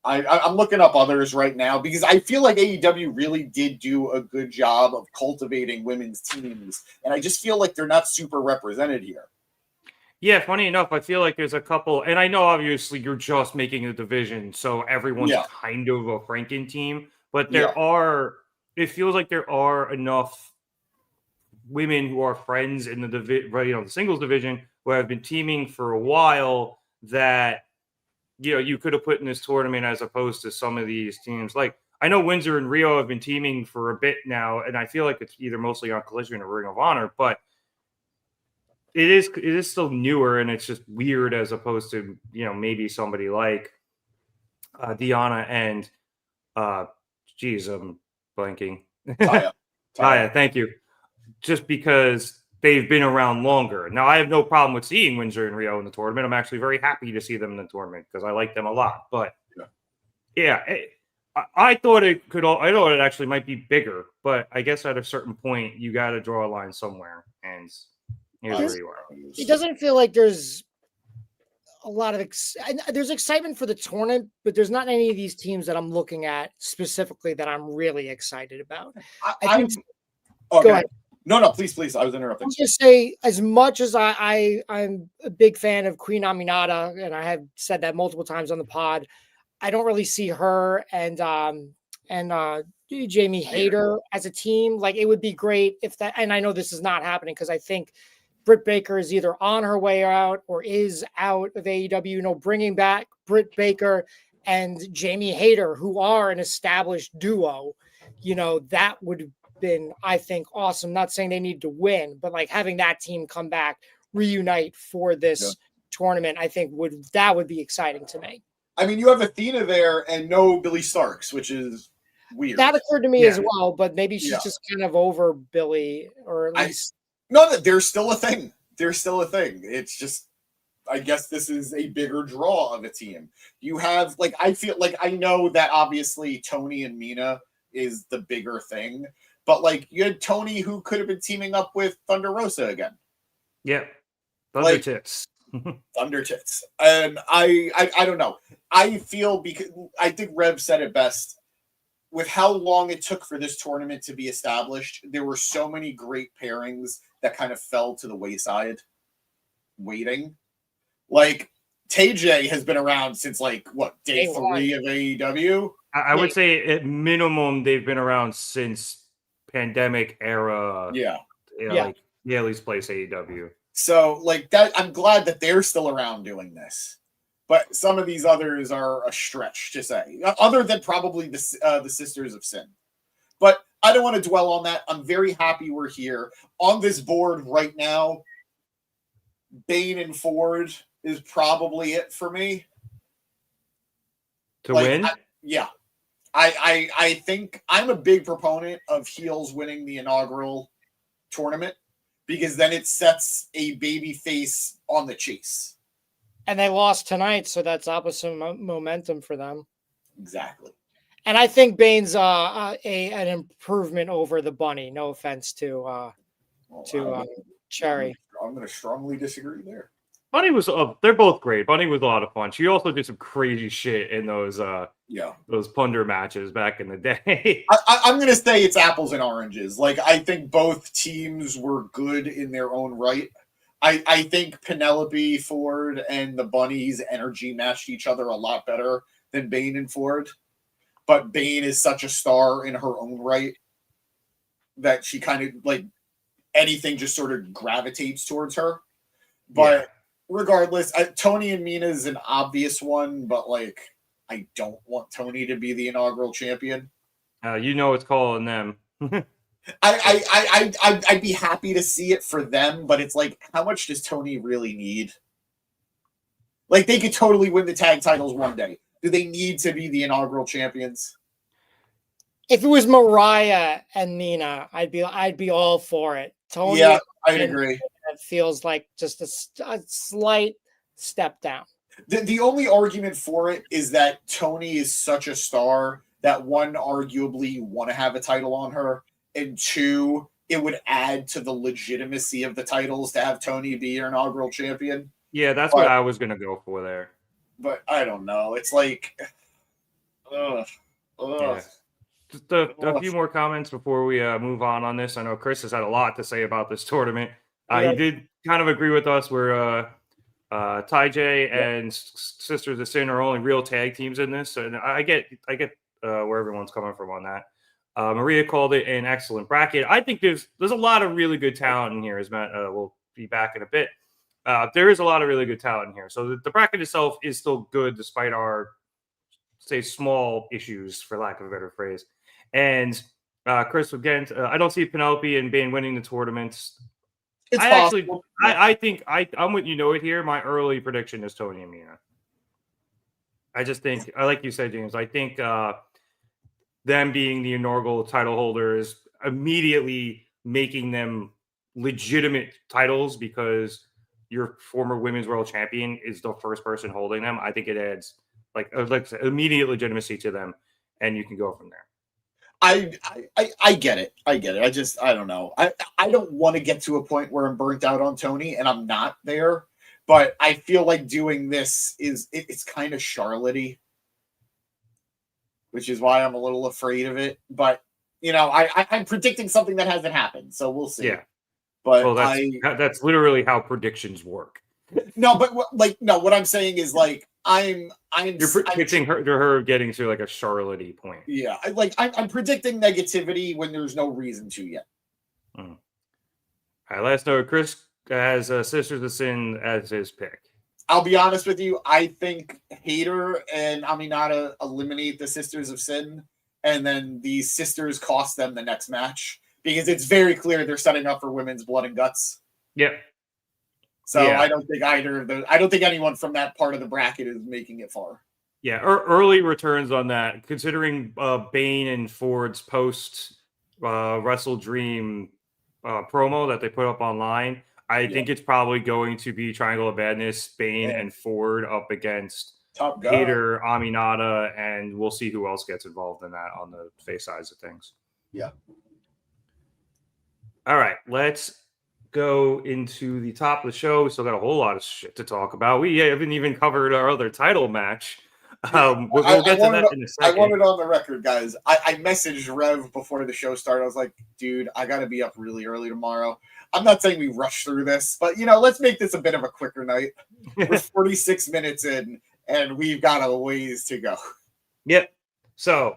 I'm looking up others right now because I feel like AEW really did do a good job of cultivating women's teams, and I just feel like they're not super represented here. Yeah, funny enough, I feel like there's a couple, and I know obviously you're just making a division, so everyone's kind of a Franken team, but it feels like there are enough women who are friends in the singles division who have been teaming for a while that you could have put in this tournament as opposed to some of these teams. Like, I know Windsor and Rio have been teaming for a bit now, and I feel like it's either mostly on Collision or Ring of Honor, but it is still newer, and it's just weird as opposed to, maybe somebody like Deanna and geez, I'm blanking. Taya. Taya, thank you. Just because they've been around longer. Now, I have no problem with seeing Windsor and Rio in the tournament. I'm actually very happy to see them in the tournament because I like them a lot. But I thought it could. I thought it actually might be bigger, but I guess at a certain point you got to draw a line somewhere, and here's where you are. It doesn't feel like there's a lot of there's excitement for the tournament, but there's not any of these teams that I'm looking at specifically that I'm really excited about. I think. Okay. Go ahead. No, please. I was interrupting. I was just say, as much as I'm a big fan of Queen Aminata, and I have said that multiple times on the pod, I don't really see her and Jamie Hayter as a team. Like, it would be great if that, and I know this is not happening because I think Britt Baker is either on her way out or is out of AEW. You know, bringing back Britt Baker and Jamie Hayter, who are an established duo, you know, that would been, I think, awesome. Not saying they need to win, but like having that team come back, reunite for this tournament, I think would be exciting to me. I mean, you have Athena there and no Billy Starks, which is weird. That occurred to me as well, but maybe she's just kind of over Billy, or at least there's still a thing. There's still a thing. It's just, I guess this is a bigger draw of a team. You have, like, I feel like I know that obviously Tony and Mina is the bigger thing. But, like, you had Tony who could have been teaming up with Thunder Rosa again. Yeah. Thunder Tits. Thunder Tits. And I don't know. I feel, because I think Rev said it best, with how long it took for this tournament to be established, there were so many great pairings that kind of fell to the wayside waiting. Like, TJ has been around since, like, what, day 3 of AEW? I would say at minimum they've been around since pandemic era, like Yaley's place AEW. So, like, that, I'm glad that they're still around doing this, but some of these others are a stretch to say, other than probably the Sisters of Sin. But I don't want to dwell on that. I'm very happy we're here on this board right now. Bayne and Ford is probably it for me to win. I think I'm a big proponent of heels winning the inaugural tournament because then it sets a baby face on the chase. And they lost tonight, so that's opposite momentum for them. Exactly. And I think Bayne's an improvement over the Bunny. No offense to Cherry. I'm going to strongly disagree there. Bunny was they're both great. Bunny was a lot of fun. She also did some crazy shit in those Punder matches back in the day. I'm gonna say it's apples and oranges. Like, I think both teams were good in their own right. I think Penelope Ford and the Bunnies' energy matched each other a lot better than Bayne and Ford. But Bayne is such a star in her own right that she kind of, like, anything just sort of gravitates towards her. But regardless, Tony and Mina is an obvious one, but, like, I don't want Tony to be the inaugural champion. You know it's calling them. I'd be happy to see it for them, but it's like, how much does Tony really need? Like, they could totally win the tag titles one day. Do they need to be the inaugural champions? If it was Mariah and Nina, I'd be all for it. Tony, yeah, I'd agree. It feels like just a slight step down. The only argument for it is that Tony is such a star that, one, arguably you want to have a title on her, and two, it would add to the legitimacy of the titles to have Tony be your inaugural champion. Yeah, that's what I was going to go for there. But I don't know. It's like, Yeah. Just a few more comments before we move on this. I know Chris has had a lot to say about this tournament. He did kind of agree with us where Ty J and Sisters of Sin are only real tag teams in this. And I get where everyone's coming from on that. Maria called it an excellent bracket. I think there's a lot of really good talent in here, as Matt will be back in a bit. There is a lot of really good talent in here. So the bracket itself is still good despite our, say, small issues, for lack of a better phrase. And Chris, again, I don't see Penelope and Bayne winning the tournaments. It's possible. I think I'm with you know it here. My early prediction is Tony and Mina. I just think, like you said, James, I think them being the inaugural title holders immediately making them legitimate titles because your former women's world champion is the first person holding them. I think it adds like I said, immediate legitimacy to them, and you can go from there. I get it. I get it. I don't know. I don't want to get to a point where I'm burnt out on Tony, and I'm not there. But I feel like doing this it's kind of Charlotte-y, which is why I'm a little afraid of it. But I'm predicting something that hasn't happened, so we'll see. Yeah. But that's literally how predictions work. No, but what I'm saying is like You're predicting her getting to like a Charlotte-y point. Yeah, I'm predicting negativity when there's no reason to yet. All right, last note: Chris has Sisters of Sin as his pick. I'll be honest with you. I think Hayter and Aminata eliminate the Sisters of Sin, and then the sisters cost them the next match because it's very clear they're setting up for women's blood and guts. Yep. So yeah. I don't think either of those. I don't think anyone from that part of the bracket is making it far. Yeah, early returns on that, considering Bayne and Ford's post Wrestle Dream promo that they put up online. I think it's probably going to be Triangle of Badness, Bayne and Ford up against Top guy. Hayter, Aminata, and we'll see who else gets involved in that on the face sides of things. Yeah. All right, let's go into the top of the show. We still got a whole lot of shit to talk about. We haven't even covered our other title match. We'll get to that in a second. I want it on the record, guys. I messaged Rev before the show started. I was like, dude, I got to be up really early tomorrow. I'm not saying we rush through this, but, let's make this a bit of a quicker night. We're 46 minutes in, and we've got a ways to go. Yep. So,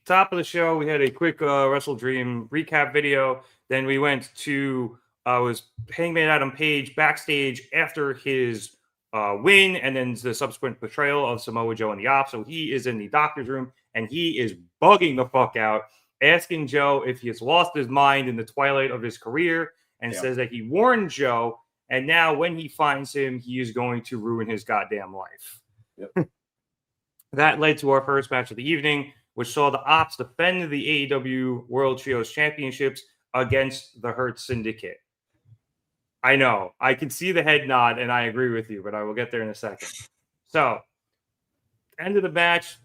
top of the show, we had a quick Wrestle Dream recap video. Then we went to was Hangman Adam Page backstage after his win, and then the subsequent portrayal of Samoa Joe and the Opps. So he is in the doctor's room, and he is bugging the fuck out, asking Joe if he has lost his mind in the twilight of his career, and says that he warned Joe, and now when he finds him, he is going to ruin his goddamn life. Yep. That led to our first match of the evening, which saw the Opps defend the AEW World Trios Championships against the Hurt Syndicate. I know. I can see the head nod, and I agree with you, but I will get there in a second. So, end of the match,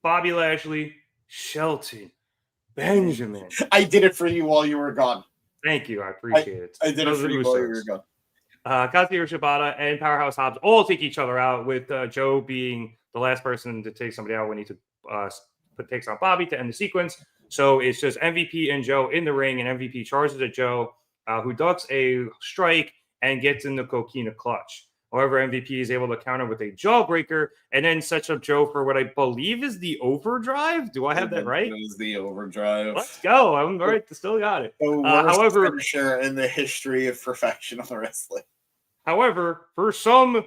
Bobby Lashley, Shelton, Benjamin. I did it for you while you were gone. Thank you. I appreciate it. I did it for you while you were gone. Katsuyori, Shibata, and Powerhouse Hobbs all take each other out, with Joe being the last person to take somebody out when he takes on Bobby to end the sequence. So it's just MVP and Joe in the ring, and MVP charges at Joe, who ducks a strike and gets in the coquina clutch. However, MVP is able to counter with a jawbreaker and then sets up Joe for what I believe is the overdrive. Do I have that right? It was the overdrive. Let's go. I'm right. Still got it. However, finisher in the history of professional wrestling. However, for some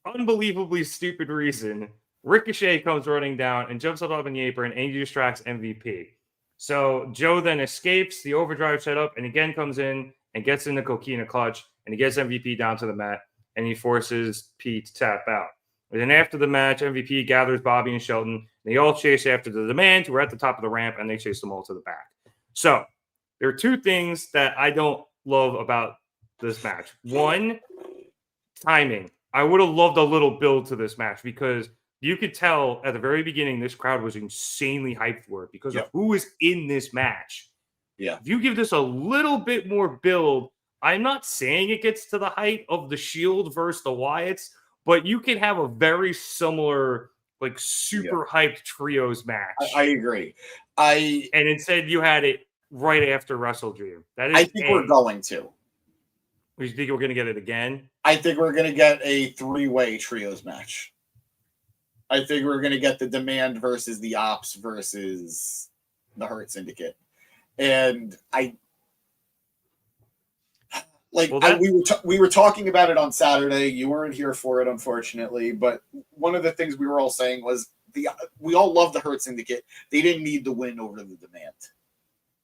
unbelievably stupid reason, Ricochet comes running down and jumps up in the apron and distracts MVP. So Joe then escapes the overdrive setup and again comes in and gets in the coquina clutch, and he gets MVP down to the mat, and he forces Pete to tap out. And then after the match, MVP gathers Bobby and Shelton, and they all chase after the Demand, who are at the top of the ramp, and they chase them all to the back. So there are two things that I don't love about this match. One, timing. I would have loved a little build to this match because you could tell at the very beginning this crowd was insanely hyped for it because of who is in this match. Yeah. If you give this a little bit more build, I'm not saying it gets to the height of the Shield versus the Wyatts, but you can have a very similar, like, super hyped trios match. I agree. And instead you had it right after Wrestle Dream. That is I think we're going to. You think we're going to get it again? I think we're going to get a three-way trios match. I think we're going to get the Demand versus the Opps versus the Hurt Syndicate. And we were talking about it on Saturday. You weren't here for it, unfortunately. But one of the things we were all saying was we all love the Hurt Syndicate. They didn't need the win over the Demand.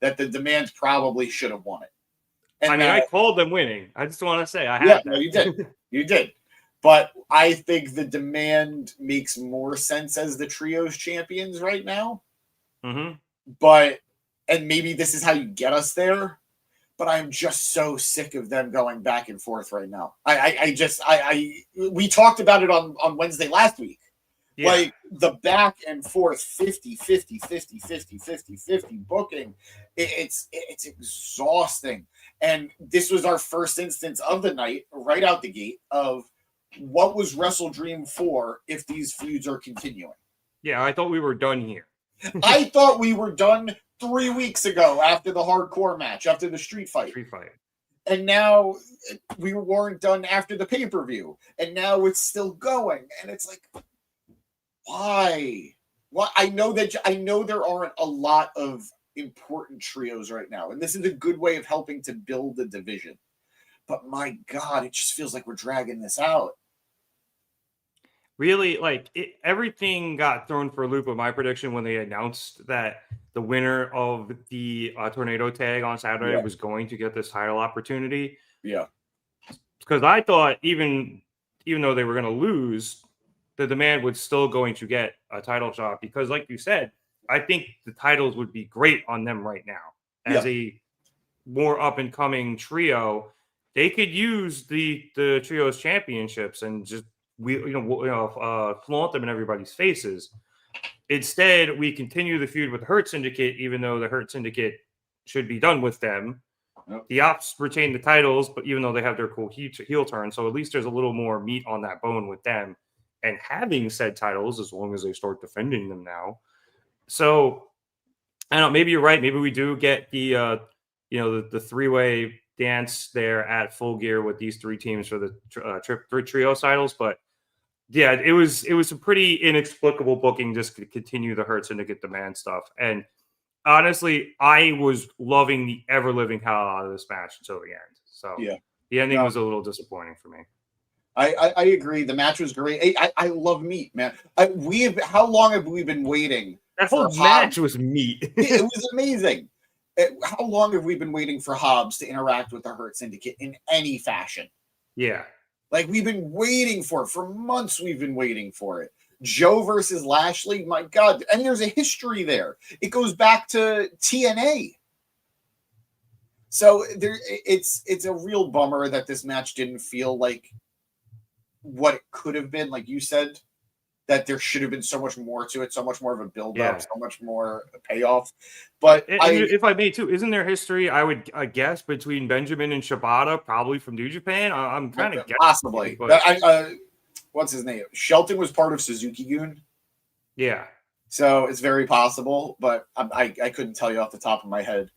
That the Demand probably should have won it. And I called them winning. I just want to say I had that. No, you did. You did. But I think the demand makes more sense as the trios champions right now. Mm-hmm. And maybe this is how you get us there. But I'm just so sick of them going back and forth right now. We talked about it on Wednesday last week. Yeah. Like the back and forth 50 booking, it's exhausting. And this was our first instance of the night right out the gate of what was Wrestle Dream for if these feuds are continuing. Yeah, I thought we were done here. I thought we were done 3 weeks ago after the hardcore match, after the street fight. And now we weren't done after the pay-per-view. And now it's still going. And it's like, why? Well, I know there aren't a lot of important trios right now. And this is a good way of helping to build the division. But my God, it just feels like we're dragging this out. Really, everything got thrown for a loop of my prediction when they announced that the winner of the tornado tag on Saturday was going to get this title opportunity. Yeah. Because I thought even though they were going to lose, the demand was still going to get a title shot. Because like you said, I think the titles would be great on them right now. As a more up-and-coming trio, they could use the trios championships and just flaunt them in everybody's faces. Instead, we continue the feud with the Hurt Syndicate, even though the Hurt Syndicate should be done with them. Yep. The Opps retain the titles, but even though they have their cool heel turn, so at least there's a little more meat on that bone with them. And having said titles, as long as they start defending them now. So, I don't know, maybe you're right. Maybe we do get the three-way dance there at Full Gear with these three teams for the trio titles, but yeah, it was a pretty inexplicable booking just to continue the Hurt Syndicate demand stuff. And honestly, I was loving the ever-living hell out of this match until the end. So the ending was a little disappointing for me. I agree. The match was great. I love meat, man. How long have we been waiting? That whole match was meat. It was amazing. How long have we been waiting for Hobbs to interact with the Hurt Syndicate in any fashion? Yeah. Like, we've been waiting for it. For months, we've been waiting for it. Joe versus Lashley, my God. And there's a history there. It goes back to TNA. So it's a real bummer that this match didn't feel like what it could have been. Like you said, that there should have been so much more to it, so much more of a build-up, so much more payoff. But if I may too, isn't there history, I guess, between Benjamin and Shibata, probably from New Japan? I'm kind of guessing. Possibly. But what's his name? Shelton was part of Suzuki-gun. Yeah. So it's very possible, but I couldn't tell you off the top of my head.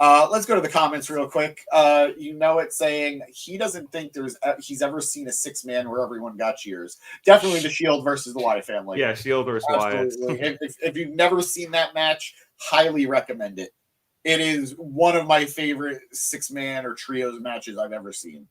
Let's go to the comments real quick. It's saying he doesn't think he's ever seen a 6-man where everyone got cheers. Definitely the Shield versus the Wyatt family. Yeah, Shield versus Wyatt. if you've never seen that match, highly recommend it. It is one of my favorite 6-man or trios matches I've ever seen.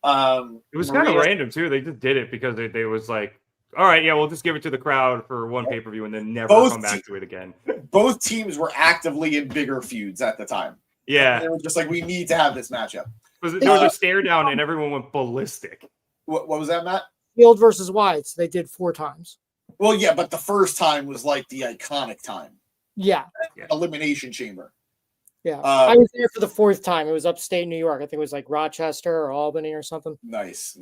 It was kind of random too. They just did it because they was like, all right, yeah, we'll just give it to the crowd for one pay-per-view and then never come back to it again. Both teams were actively in bigger feuds at the time. Yeah. They were just like, we need to have this matchup. There was a stare down and everyone went ballistic. What was that, Matt? Shield versus Wyatt. They did 4 times. Well, yeah, but the first time was like the iconic time. Yeah. Elimination Chamber. Yeah. I was there for the 4th time. It was upstate New York. I think it was like Rochester or Albany or something. Nice.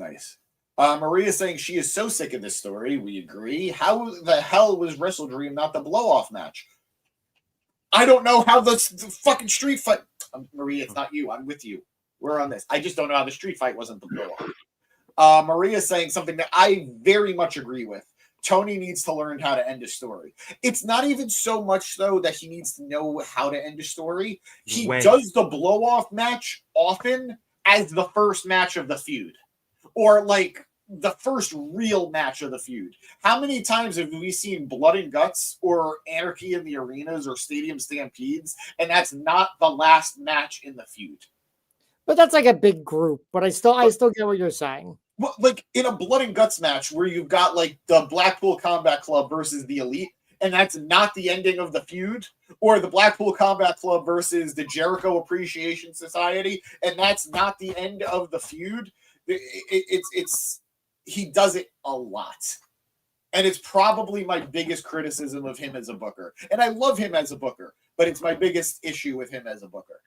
Maria's saying she is so sick of this story. We agree. How the hell was Wrestle Dream not the blow-off match? I don't know how the fucking street fight... Maria, it's not you. I'm with you. We're on this. I just don't know how the street fight wasn't the blow-off. Maria's saying something that I very much agree with. Tony needs to learn how to end a story. It's not even so much, though, that he needs to know how to end a story. He does the blow-off match often as the first match of the feud. Or, like, the first real match of the feud. How many times have we seen Blood and Guts or Anarchy in the Arenas or Stadium Stampedes, and that's not the last match in the feud? But that's like a big group. But I still get what you're saying. Well, like in a Blood and Guts match where you've got like the Blackpool Combat Club versus the Elite, and that's not the ending of the feud, or the Blackpool Combat Club versus the Jericho Appreciation Society, and that's not the end of the feud. he does it a lot. And it's probably my biggest criticism of him as a booker. And I love him as a booker, but it's my biggest issue with him as a booker.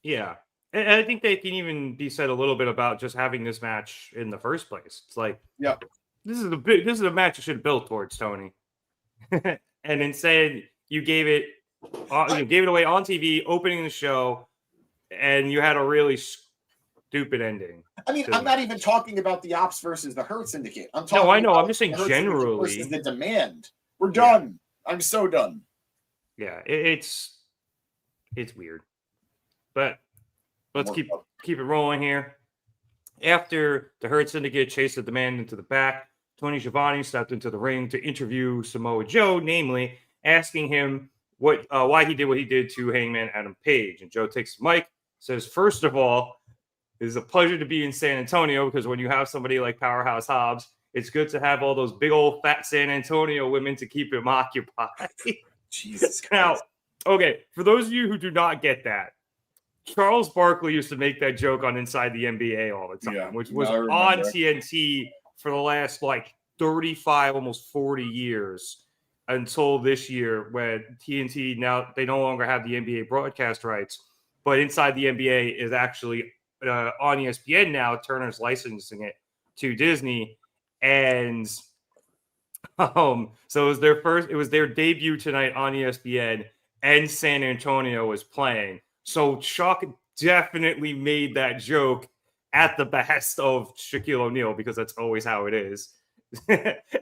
Yeah. And I think they can even be said a little bit about just having this match in the first place. It's like, yeah, this is a match you should have built towards, Tony. And instead, you gave it away on TV, opening the show, and you had a really stupid ending. I mean, I'm not even talking about the Opps versus the Hurt Syndicate. I'm talking. No, I know. About I'm just saying the generally versus the Demand. We're done. Yeah. I'm so done. Yeah, it's weird, but let's keep it rolling here. After the Hurt Syndicate chased the Demand into the back, Tony Schiavone stepped into the ring to interview Samoa Joe, namely asking him why he did what he did to Hangman Adam Page. And Joe takes the mic, says, "First of all, it is a pleasure to be in San Antonio because when you have somebody like Powerhouse Hobbs, it's good to have all those big old fat San Antonio women to keep him occupied." Jesus Christ. Now, okay, for those of you who do not get that, Charles Barkley used to make that joke on Inside the NBA all the time, which was on TNT for the last 35, almost 40 years until this year when TNT, now they no longer have the NBA broadcast rights, but Inside the NBA is actually on ESPN now. Turner's licensing it to Disney, and so it was their debut tonight on ESPN, and San Antonio was playing. So Chuck definitely made that joke at the behest of Shaquille O'Neal because that's always how it is.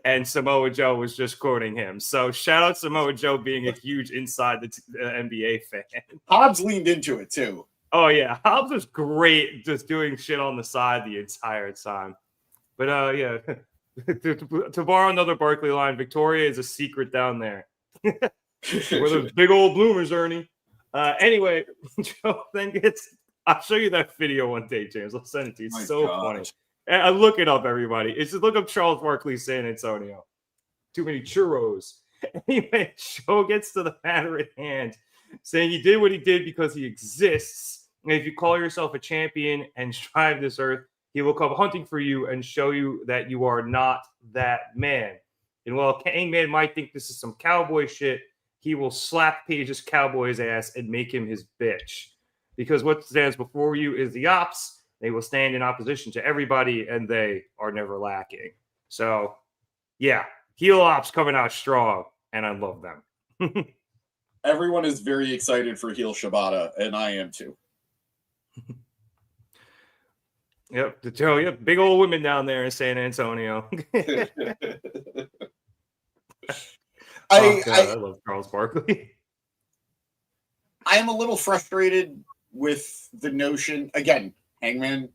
And Samoa Joe was just quoting him. So shout out Samoa Joe being a huge Inside the NBA fan. Hobbs leaned into it too. Oh yeah, Hobbs was great, just doing shit on the side the entire time. But yeah, to borrow another Barkley line, Victoria is a secret down there. Where those big old bloomers, Ernie. Anyway, Joe then gets. I'll show you that video one day, James. I'll send it to you. It's so funny. And look it up, everybody. It's just look up Charles Barkley San Antonio. Too many churros. Anyway, Joe gets to the matter at hand, saying he did what he did because he exists. And if you call yourself a champion and strive this earth, he will come hunting for you and show you that you are not that man. And while Hangman might think this is some cowboy shit, he will slap Page's cowboy's ass and make him his bitch. Because what stands before you is the Opps. They will stand in opposition to everybody, and they are never lacking. So, yeah, heel Opps coming out strong, and I love them. Everyone is very excited for heel Shibata, and I am too. Yep, big old women down there in San Antonio. I love Charles Barkley. I am a little frustrated with the notion, again, Hangman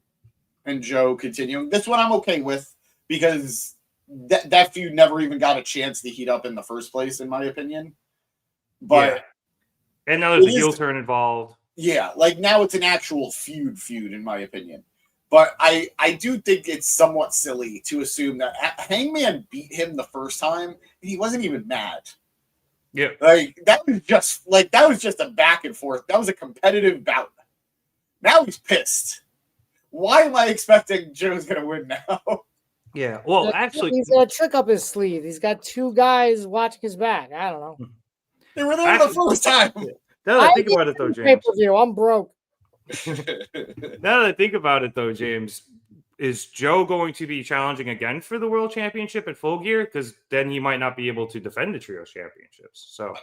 and Joe continuing. This one I'm okay with because that feud never even got a chance to heat up in the first place, in my opinion. But and now there's a heel turn involved. Yeah, now it's an actual feud, in my opinion. But I do think it's somewhat silly to assume that Hangman beat him the first time and he wasn't even mad. Yeah. That was just a back and forth. That was a competitive bout. Now he's pissed. Why am I expecting Joe's going to win now? Yeah. Well, actually, he's got a trick up his sleeve. He's got two guys watching his back. I don't know. They were there the first time. Now that I think about it, though, James. Pay-per-view. I'm broke. Now that I think about it, though, James, is Joe going to be challenging again for the World Championship at Full Gear? Because then he might not be able to defend the Trios Championships. So,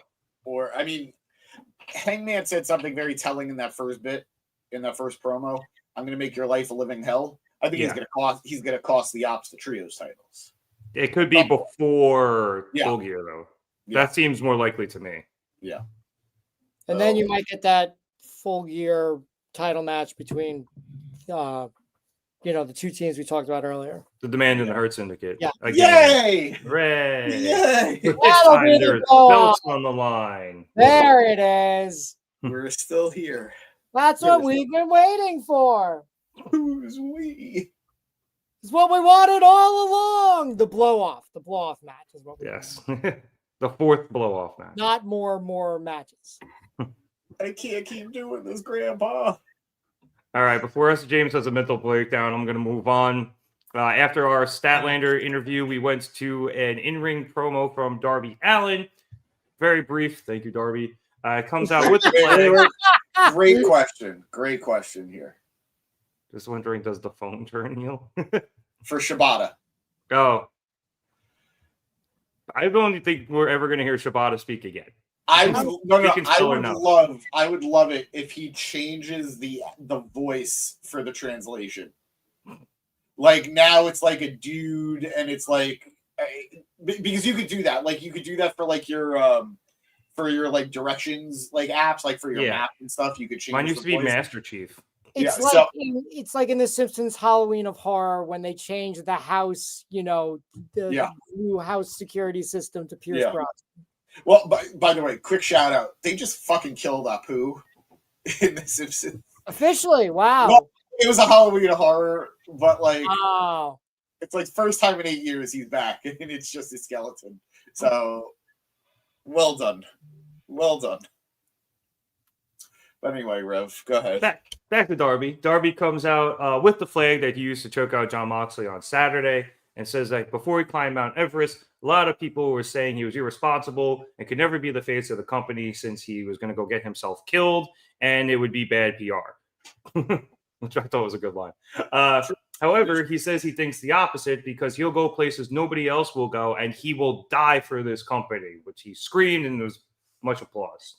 Hangman said something very telling in that first promo. I'm going to make your life a living hell. I think he's going to cost the Opps the Trios titles. It could be before Full Gear, though. Yeah. That seems more likely to me. Yeah. And then you might get that Full Gear title match between the two teams we talked about earlier. The Demand and the Hurt Syndicate. Yeah. Yay! Hooray! Yay! This time there's belts on the line. There it is. We're still here. That's what we've been waiting for. Who's we? It's what we wanted all along. The blow-off match is what we wanted. The fourth blow-off match. Not more matches. I can't keep doing this, Grandpa. All right, before James has a mental breakdown, I'm going to move on After our Statlander interview, we went to an in-ring promo from Darby Allin. Very brief. Thank you, Darby. Comes out with the flag. Great question here. Just wondering, does the phone turn, Neil? For Shibata. Oh. I don't think we're ever going to hear Shibata speak again. I would love it if he changes the voice for the translation. Like now it's like a dude, and it's like because you could do that. Like you could do that for like your like directions like apps, like for your map and stuff. You could change. Mine used to be Master Chief. It's it's like in The Simpsons Halloween of Horror when they changed the house, the new house security system to Pierce Brosnan. Well, by the way, quick shout out. They just fucking killed Apu in The Simpsons. Officially, wow. Well, it was a Halloween of Horror, but like, it's like first time in 8 years he's back, and it's just a skeleton. So, well done. Well done. But anyway, Rev, go ahead. Back to Darby. Darby comes out with the flag that he used to choke out Jon Moxley on Saturday and says that before he climbed Mount Everest, a lot of people were saying he was irresponsible and could never be the face of the company since he was going to go get himself killed and it would be bad PR, which I thought was a good line. However, he says he thinks the opposite because he'll go places nobody else will go and he will die for this company, which he screamed and there was much applause.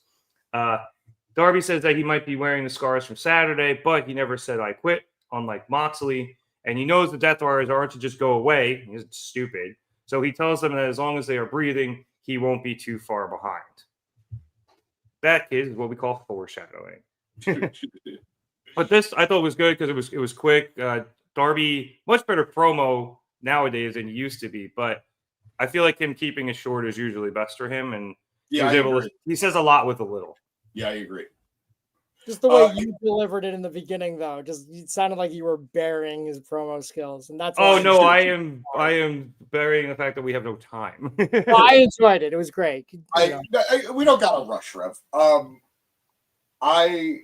Darby says that he might be wearing the scars from Saturday, but he never said I quit, unlike Moxley. And he knows the Death Warriors aren't to just go away. He's stupid. So he tells them that as long as they are breathing, he won't be too far behind. That is what we call foreshadowing. But this I thought was good because it was quick. Darby, much better promo nowadays than he used to be, but I feel like him keeping it short is usually best for him. And he says a lot with a little. Yeah, I agree. Just the way you delivered it in the beginning, though, it sounded like you were burying his promo skills, and that's. Oh no, I am burying the fact that we have no time. Well, I enjoyed it; it was great. We don't got to rush, Rev. I'm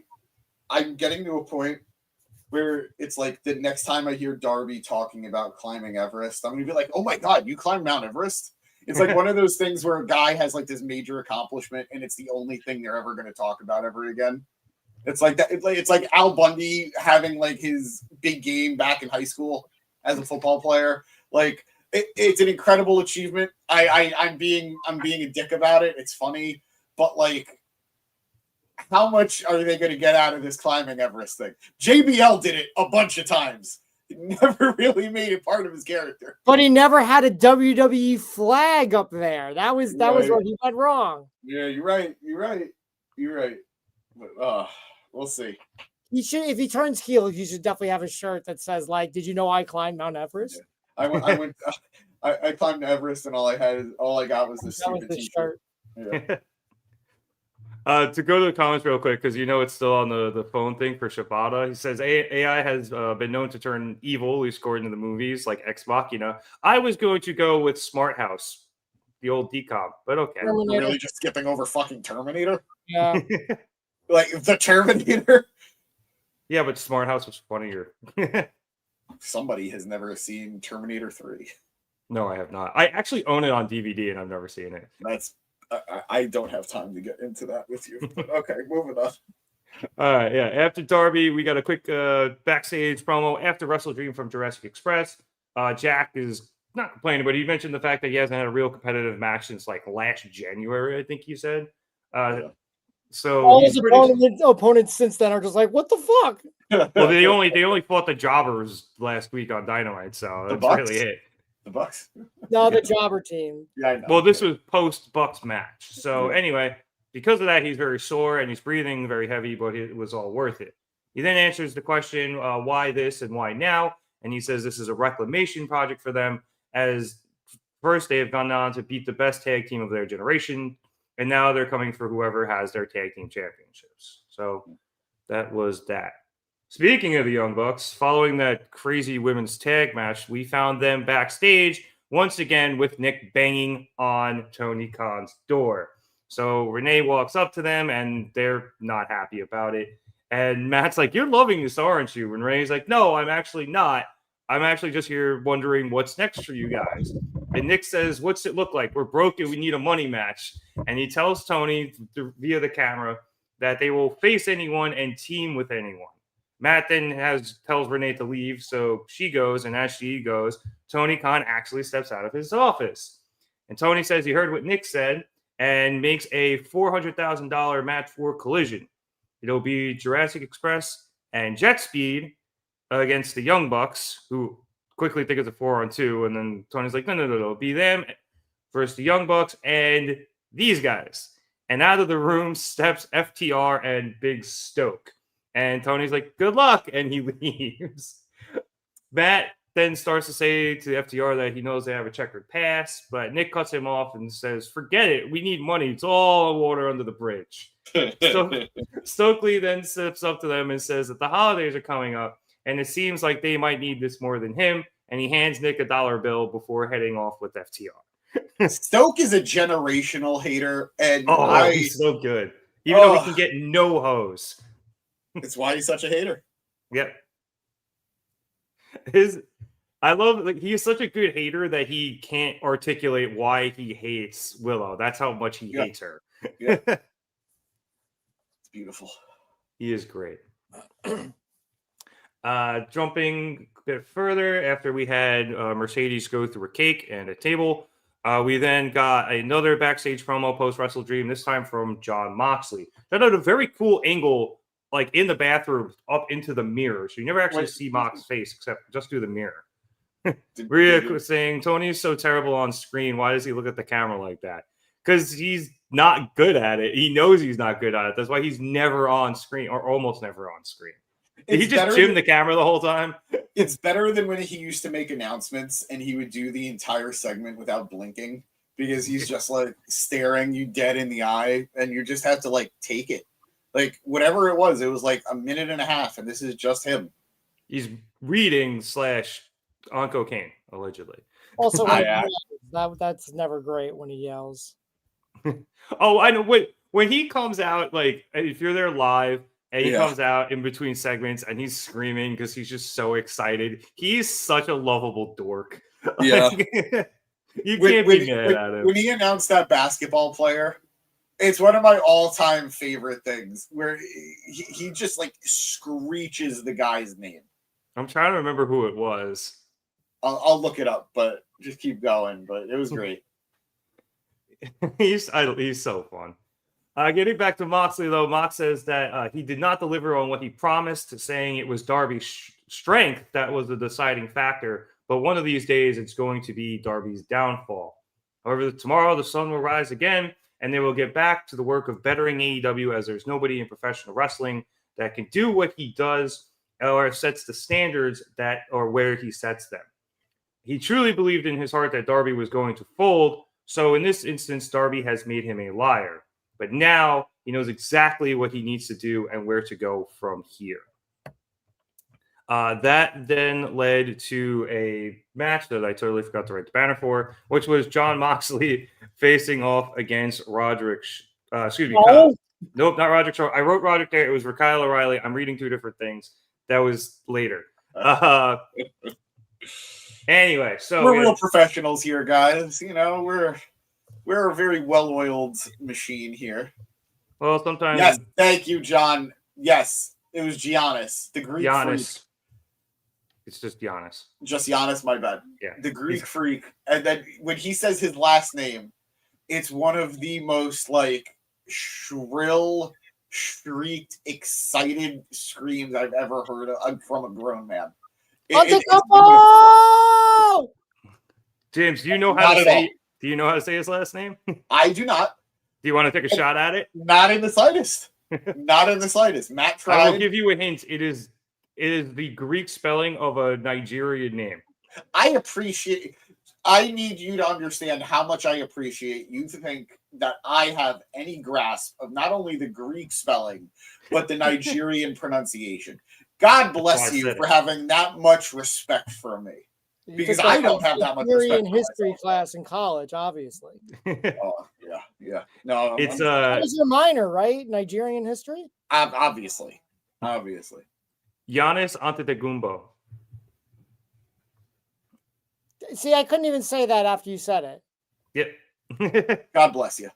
getting to a point where it's like the next time I hear Darby talking about climbing Everest, I'm gonna be like, "Oh my god, you climbed Mount Everest!" It's like one of those things where a guy has like this major accomplishment, and it's the only thing they're ever going to talk about ever again. It's like that. It's like Al Bundy having like his big game back in high school as a football player. Like it's an incredible achievement. I'm being a dick about it. It's funny, but like, how much are they going to get out of this climbing Everest thing? JBL did it a bunch of times. It never really made it part of his character. But he never had a WWE flag up there. That was where he went wrong. Yeah, you're right. But, we'll see. He should, if he turns heel, he should definitely have a shirt that says, like, "Did you know I climbed Mount Everest?" Yeah. I climbed Everest, and all I got was this stupid t-shirt. Yeah. To go to the comments real quick, because it's still on the phone thing for Shibata. He says AI has been known to turn evil, at least according to the movies, like Ex Machina. I was going to go with Smart House, the old decom, but okay. We're really just skipping over fucking Terminator? Yeah. Like the Terminator? Yeah, but Smart House was funnier. Somebody has never seen Terminator 3. No, I have not. I actually own it on DVD, and I've never seen it. I don't have time to get into that with you. But okay, moving on. All right, yeah. After Darby, we got a quick backstage promo after Wrestle Dream from Jurassic Express. Jack is not complaining, but he mentioned the fact that he hasn't had a real competitive match since like last January, I think he said. So all his opponents since then are just like, what the fuck? Well, they only fought the Jobbers last week on Dynamite, so that's really it. The Bucks? No, the Jobber team. Yeah, I know. Well, this was post-Bucks match. So anyway, because of that, he's very sore and he's breathing very heavy, but it was all worth it. He then answers the question, why this and why now? And he says this is a reclamation project for them, as first they have gone on to beat the best tag team of their generation, and now they're coming for whoever has their tag team championships. So that was that. Speaking of the Young Bucks, following that crazy women's tag match, we found them backstage once again with Nick banging on Tony Khan's door. So Renee walks up to them and they're not happy about it. And Matt's like, "You're loving this, aren't you?" And Renee's like, "No, I'm actually not. I'm actually just here wondering what's next for you guys. And Nick says, what's it look like? We're broken. We need a money match. And he tells Tony via the camera that they will face anyone and team with anyone. Matt then tells Renee to leave, so she goes, and as she goes, Tony Khan actually steps out of his office. And Tony says he heard what Nick said and makes a $400,000 match for Collision. It'll be Jurassic Express and Jet Speed against the Young Bucks, who quickly think it's a 4-on-2, and then Tony's like, no, it'll be them versus the Young Bucks and these guys. And out of the room steps FTR and Big Stoke. And Tony's like, good luck, and he leaves. Matt then starts to say to FTR that he knows they have a checkered past, but Nick cuts him off and says, forget it, we need money. It's all water under the bridge. Stokely then steps up to them and says that the holidays are coming up, and it seems like they might need this more than him, and he hands Nick a $1 bill before heading off with FTR. Stoke is a generational hater, and he's so good. Even though he can get no hose. It's why he's such a hater. Yep. I love, like, he's such a good hater that he can't articulate why he hates Willow. That's how much he hates her. Yeah. It's beautiful. He is great. Jumping a bit further, after we had Mercedes go through a cake and a table, we then got another backstage promo post Wrestle Dream, this time from Jon Moxley. That had a very cool angle, like in the bathroom, up into the mirror. So you never actually see Mox's face except just through the mirror. Rhea was saying, Tony's so terrible on screen. Why does he look at the camera like that? Because he's not good at it. He knows he's not good at it. That's why he's never on screen, or almost never on screen. Did he just jim the camera the whole time? It's better than when he used to make announcements and he would do the entire segment without blinking, because he's just like staring you dead in the eye and you just have to like take it. Like whatever it was like a minute and a half, and this is just him. He's reading / on cocaine, allegedly. Also, that's never great when he yells. Oh, I know. When he comes out, like if you're there live and he comes out in between segments and he's screaming because he's just so excited. He's such a lovable dork. Yeah. You can't be mad at him. When he announced that basketball player, it's one of my all-time favorite things where he just like screeches the guy's name. I'm trying to remember who it was. I'll look it up, but just keep going. But it was great. He's so fun. Getting back to Moxley, though, Mox says that he did not deliver on what he promised, saying it was Darby's strength that was the deciding factor. But one of these days, it's going to be Darby's downfall. However, tomorrow the sun will rise again, and they will get back to the work of bettering AEW, as there's nobody in professional wrestling that can do what he does or sets the standards that or where he sets them. He truly believed in his heart that Darby was going to fold, so in this instance, Darby has made him a liar. But now he knows exactly what he needs to do and where to go from here. That then led to a match that I totally forgot to write the banner for, which was Jon Moxley facing off against Roderick. Nope, not Roderick. I wrote Roderick there. It was Kyle O'Reilly. I'm reading two different things. That was later. Anyway, so we're real professionals here, guys. You know, we're a very well-oiled machine here. Well, sometimes. Yes, thank you, John. Yes, it was Giannis, the Greek Giannis. freak. It's just Giannis. Just Giannis, my bad. Yeah. The Greek freak. And then when he says his last name, it's one of the most like shrill, shrieked, excited screams I've ever heard from a grown man. James, do you know how to say? Do you know how to say his last name? I do not. Do you want to take a shot at it? Not in the slightest. Not in the slightest. Matt tried. I will give you a hint. It is the Greek spelling of a Nigerian name. I need you to understand how much I appreciate you to think that I have any grasp of not only the Greek spelling, but the Nigerian pronunciation. God bless you for having that much respect for me. Because I don't have that much respect for history class in college, obviously. Oh, yeah. No, it's that was your minor, right? Nigerian history? Obviously. Giannis Antetokounmpo. See, I couldn't even say that after you said it. Yep. God bless you.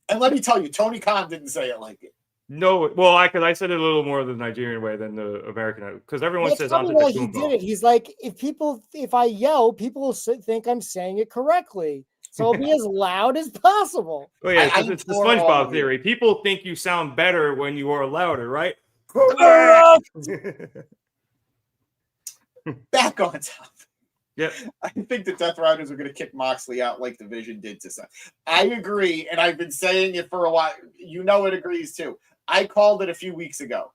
And let me tell you, Tony Khan didn't say it like it. No, well, I said it a little more the Nigerian way than the American way, because everyone That's says probably Ante why he did it. He's like, if I yell, people will think I'm saying it correctly. So I'll be as loud as possible. Oh yeah, I because it's the implore all SpongeBob of you. theory. People think you sound better when you are louder, right? Back on top. Yep. I think the Death Riders are going to kick Moxley out like the Vision did to Seth. I agree, and I've been saying it for a while. You know it agrees too. I called it a few weeks ago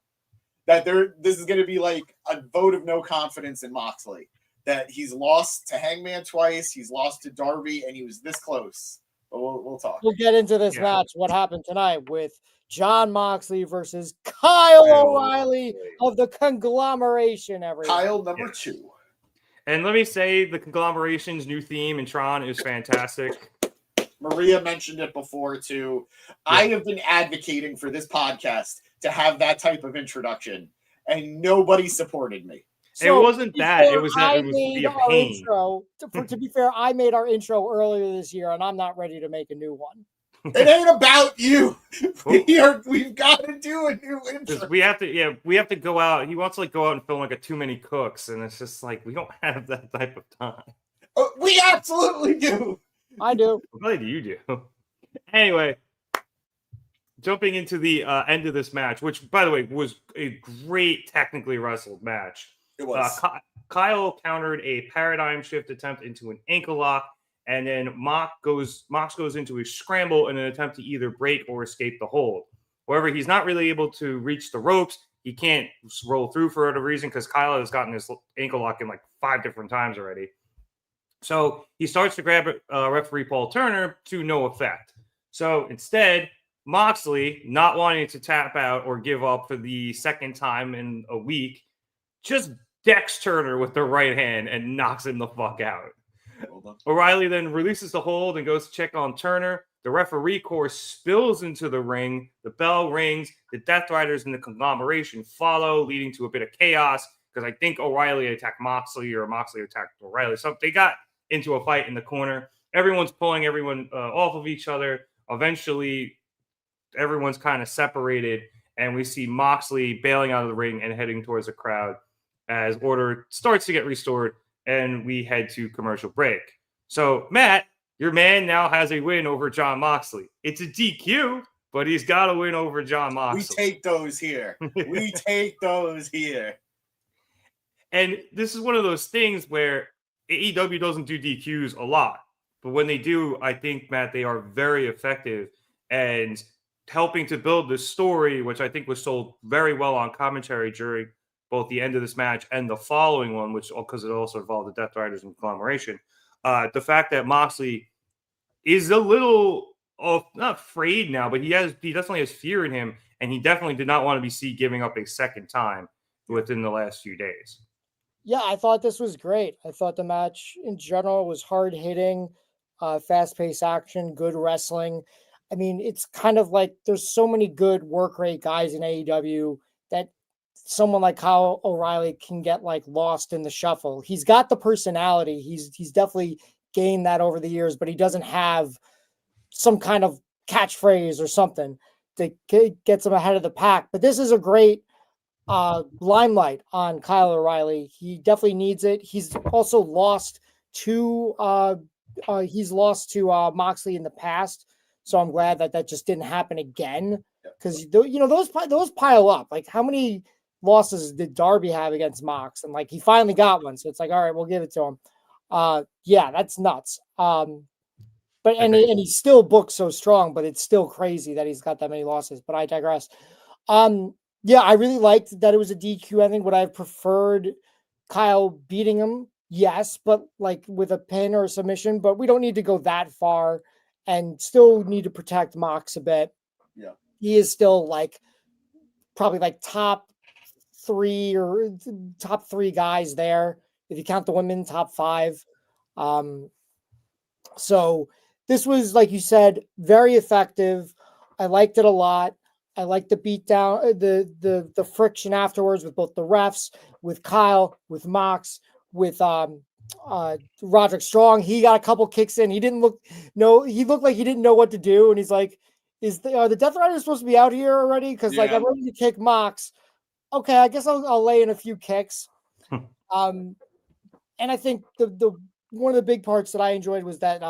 that this is going to be like a vote of no confidence in Moxley. That he's lost to Hangman twice, he's lost to Darby, and he was this close. But we'll talk. We'll get into this Yeah. match. What happened tonight with John Moxley versus Kyle O'Reilly of the Conglomeration. Kyle number Yes. 2. And let me say, the Conglomeration's new theme in Tron is fantastic. Maria mentioned it before too. I have been advocating for this podcast to have that type of introduction, and nobody supported me. It wasn't that. It was that it was made be a our pain. intro. To be fair, I made our intro earlier this year, and I'm not ready to make a new one. It ain't about you. We've got to do a new intro. Because we have to go out. He wants to go out and film like a Too Many Cooks, and it's just like we don't have that type of time. We absolutely do. I do. I'm glad you do. Anyway, jumping into the end of this match, which, by the way, was a great technically wrestled match. It was. Kyle countered a paradigm shift attempt into an ankle lock, and then Mox goes into a scramble in an attempt to either break or escape the hold. However, he's not really able to reach the ropes. He can't roll through for whatever reason because Kyle has gotten his ankle lock in like 5 different times already. So he starts to grab referee Paul Turner to no effect. So instead, Moxley, not wanting to tap out or give up for the second time in a week, just decks Turner with the right hand and knocks him the fuck out. O'Reilly then releases the hold and goes to check on Turner. The referee corps spills into the ring. The bell rings. The Death Riders and the Conglomeration follow, leading to a bit of chaos because I think O'Reilly attacked Moxley or Moxley attacked O'Reilly. So they got into a fight in the corner. Everyone's pulling everyone off of each other. Eventually, everyone's kind of separated, and we see Moxley bailing out of the ring and heading towards the crowd as order starts to get restored, and we head to commercial break. So, Matt, your man now has a win over John Moxley. It's a DQ, but he's got a win over John Moxley. We take those here. We take those here. And this is one of those things where AEW doesn't do DQs a lot. But when they do, I think, Matt, they are very effective and helping to build this story, which I think was sold very well on commentary during both the end of this match and the following one, which because it also involved the Death Riders and Conglomeration. The fact that Moxley is a little not afraid now, but he definitely has fear in him, and he definitely did not want to be seen giving up a second time within the last few days. Yeah, I thought this was great. I thought the match in general was hard hitting, fast-paced action, good wrestling. I mean, it's kind of like there's so many good work rate guys in AEW that someone like Kyle O'Reilly can get like lost in the shuffle. He's got the personality. He's definitely gained that over the years, but he doesn't have some kind of catchphrase or something that gets him ahead of the pack. But this is a great limelight on Kyle O'Reilly. He definitely needs it. He's also lost to Moxley in the past, so I'm glad that just didn't happen again, because those pile up. Like, how many losses did Darby have against Mox? And like, he finally got one, so it's like, all right, we'll give it to him. Yeah, that's nuts. But he's still booked so strong, but it's still crazy that he's got that many losses. But I digress. Yeah, I really liked that it was a DQ. I think would I have preferred Kyle beating him? Yes, but like with a pin or a submission. But we don't need to go that far, and still need to protect Mox a bit. Yeah, he is still like probably like top three guys there. If you count the women, top 5. So this was, like you said, very effective. I liked it a lot. I liked the beatdown, the friction afterwards with both the refs, with Kyle, with Mox, with Roderick Strong. He got a couple kicks in. He looked like he didn't know what to do, and he's like, are the Death Riders supposed to be out here already? Because like I'm ready to kick Mox. Okay, I guess I'll lay in a few kicks. And I think the one of the big parts that I enjoyed was that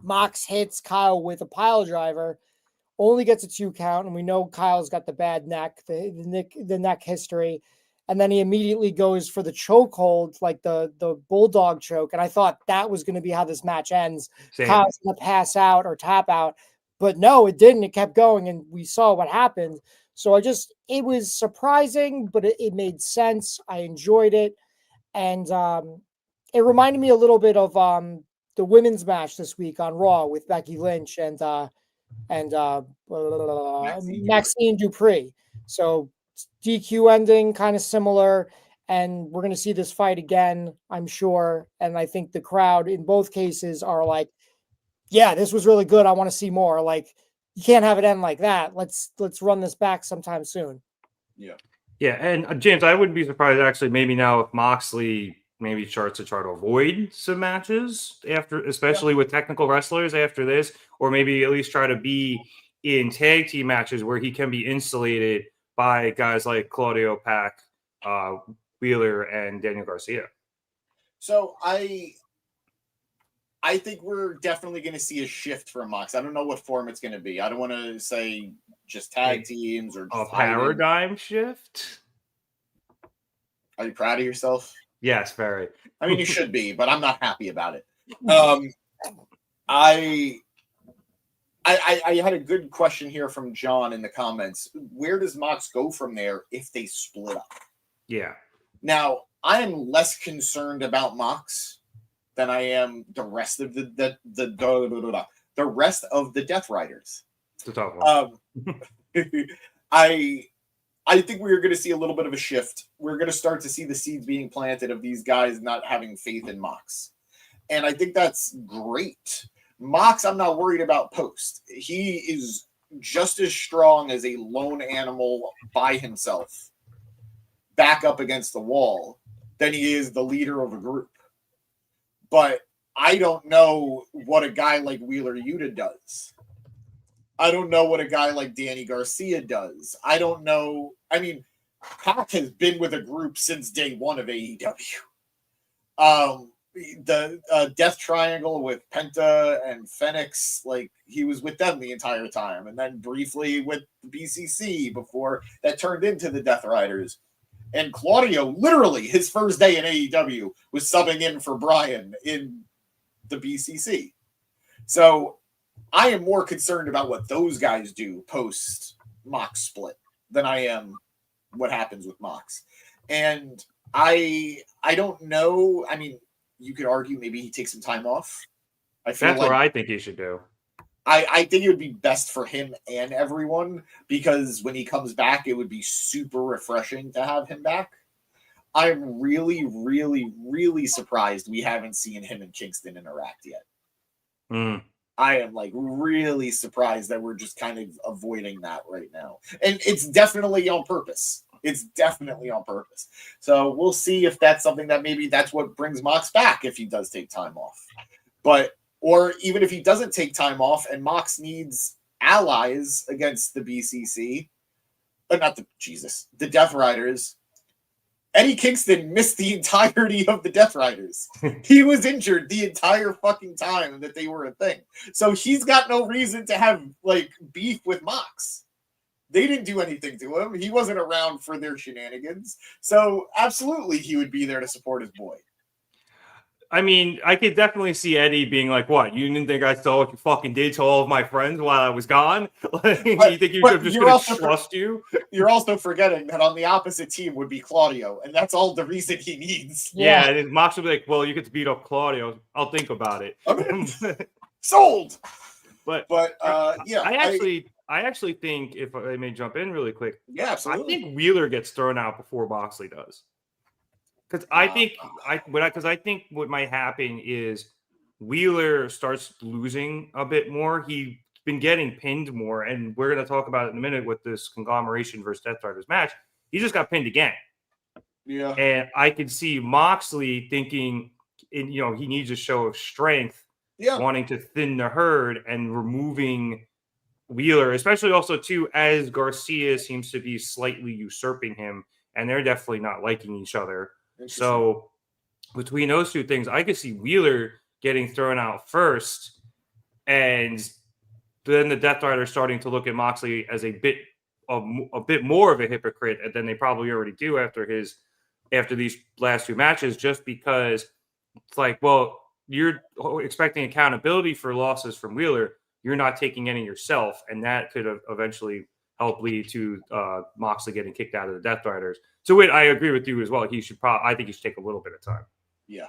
Mox hits Kyle with a pile driver, only gets a 2 count, and we know Kyle's got the bad neck, the neck history, and then he immediately goes for the chokehold, like the bulldog choke, and I thought that was going to be how this match ends. Same. Kyle's going to pass out or tap out, but no, it didn't. It kept going, and we saw what happened. So it was surprising, but it made sense. I enjoyed it, and it reminded me a little bit of the women's match this week on Raw with Becky Lynch and Maxine Dupree. So DQ ending, kind of similar, and we're going to see this fight again, I'm sure. And I think the crowd in both cases are like, yeah, this was really good. I want to see more. Like, you can't have it end like that. Let's run this back sometime soon. Yeah. Yeah, and James, I wouldn't be surprised actually maybe now if Moxley maybe starts to try to avoid some matches after, especially with technical wrestlers after this, or maybe at least try to be in tag team matches where he can be insulated by guys like Claudio, Pac, Wheeler, and Daniel Garcia. So I think we're definitely going to see a shift from Mox. I don't know what form it's going to be. I don't want to say just tag teams or a paradigm shift. Are you proud of yourself? Yes, very. I mean, you should be, but I'm not happy about it. I had a good question here from John in the comments. Where does Mox go from there if they split up? Yeah. Now, I am less concerned about Mox than I am the rest of the rest of the Death Riders. It's a tough one. I think we're going to see a little bit of a shift. We're going to start to see the seeds being planted of these guys not having faith in Mox. And I think that's great. Mox, I'm not worried about post. He is just as strong as a lone animal by himself, back up against the wall, than he is the leader of a group. But I don't know what a guy like Wheeler Yuta does. I don't know what a guy like Danny Garcia does. I don't know. I mean, Pac has been with a group since day one of AEW. The Death Triangle with Penta and Phoenix, like, he was with them the entire time. And then briefly with the BCC before that turned into the Death Riders. And Claudio, literally, his first day in AEW was subbing in for Brian in the BCC. So I am more concerned about what those guys do post Mox split than I am what happens with Mox. And I don't know. I mean, you could argue maybe he takes some time off. That's what I think he should do. I think it would be best for him and everyone, because when he comes back, it would be super refreshing to have him back. I'm really, really, really surprised we haven't seen him and Kingston interact yet. I am like really surprised that we're just kind of avoiding that right now. And it's definitely on purpose. It's definitely on purpose. So we'll see if that's something that maybe that's what brings Mox back if he does take time off. Or even if he doesn't take time off and Mox needs allies against the BCC, the Death Riders. Eddie Kingston missed the entirety of the Death Riders. He was injured the entire fucking time that they were a thing. So he's got no reason to have like beef with Mox. They didn't do anything to him. He wasn't around for their shenanigans. So absolutely he would be there to support his boy. I mean, I could definitely see Eddie being like, what? You didn't think I saw what you fucking did to all of my friends while I was gone? Like, you think you're just going to trust you? You're also forgetting that on the opposite team would be Claudio, and that's all the reason he needs. Yeah, and Mox would be like, well, you get to beat up Claudio. I'll think about it. Sold! But yeah. I actually think, if I may jump in really quick, yeah, absolutely. I think Wheeler gets thrown out before Moxley does. Because I think what might happen is Wheeler starts losing a bit more. He's been getting pinned more, and we're going to talk about it in a minute with this Conglomeration versus Death Riders match. He just got pinned again. Yeah. And I could see Moxley thinking, he needs a show of strength, wanting to thin the herd and removing Wheeler, especially also too, as Garcia seems to be slightly usurping him, and they're definitely not liking each other. So between those two things, I could see Wheeler getting thrown out first, and then the Death Rider starting to look at Moxley as a bit more of a hypocrite than they probably already do after these last two matches, just because it's like, well, you're expecting accountability for losses from Wheeler. You're not taking any yourself, and that could eventually help lead to Moxley getting kicked out of the Death Riders. So I agree with you as well. I think he should take a little bit of time. Yeah.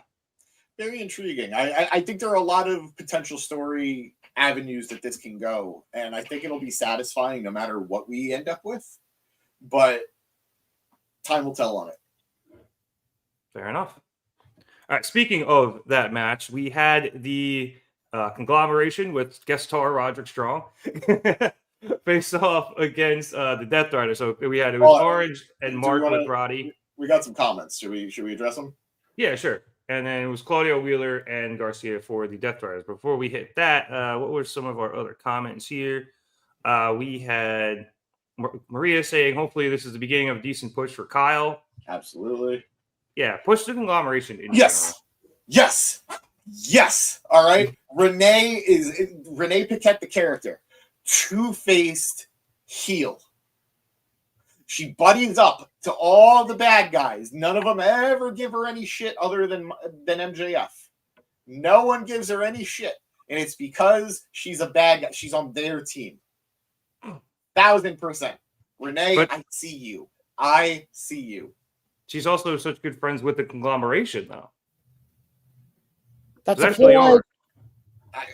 Very intriguing. I think there are a lot of potential story avenues that this can go, and I think it'll be satisfying no matter what we end up with, but time will tell on it. Fair enough. All right, speaking of that match, we had the Conglomeration with guest star Roderick Strong face off against the Death Rider. So it was Orange and Mark with Roddy. We got some comments. Should we address them? Yeah, sure. And then it was Claudio, Wheeler, and Garcia for the Death Riders. Before we hit that, what were some of our other comments here? We had Maria saying, hopefully this is the beginning of a decent push for Kyle. Absolutely. Yeah, push the Conglomeration. Yes. All right. Renee Paquette, the character, two-faced heel. She buddies up to all the bad guys. None of them ever give her any shit other than MJF. No one gives her any shit. And it's because she's a bad guy. She's on their team. 1,000%. Renee, I see you. She's also such good friends with the Conglomeration, though. That's actually hard.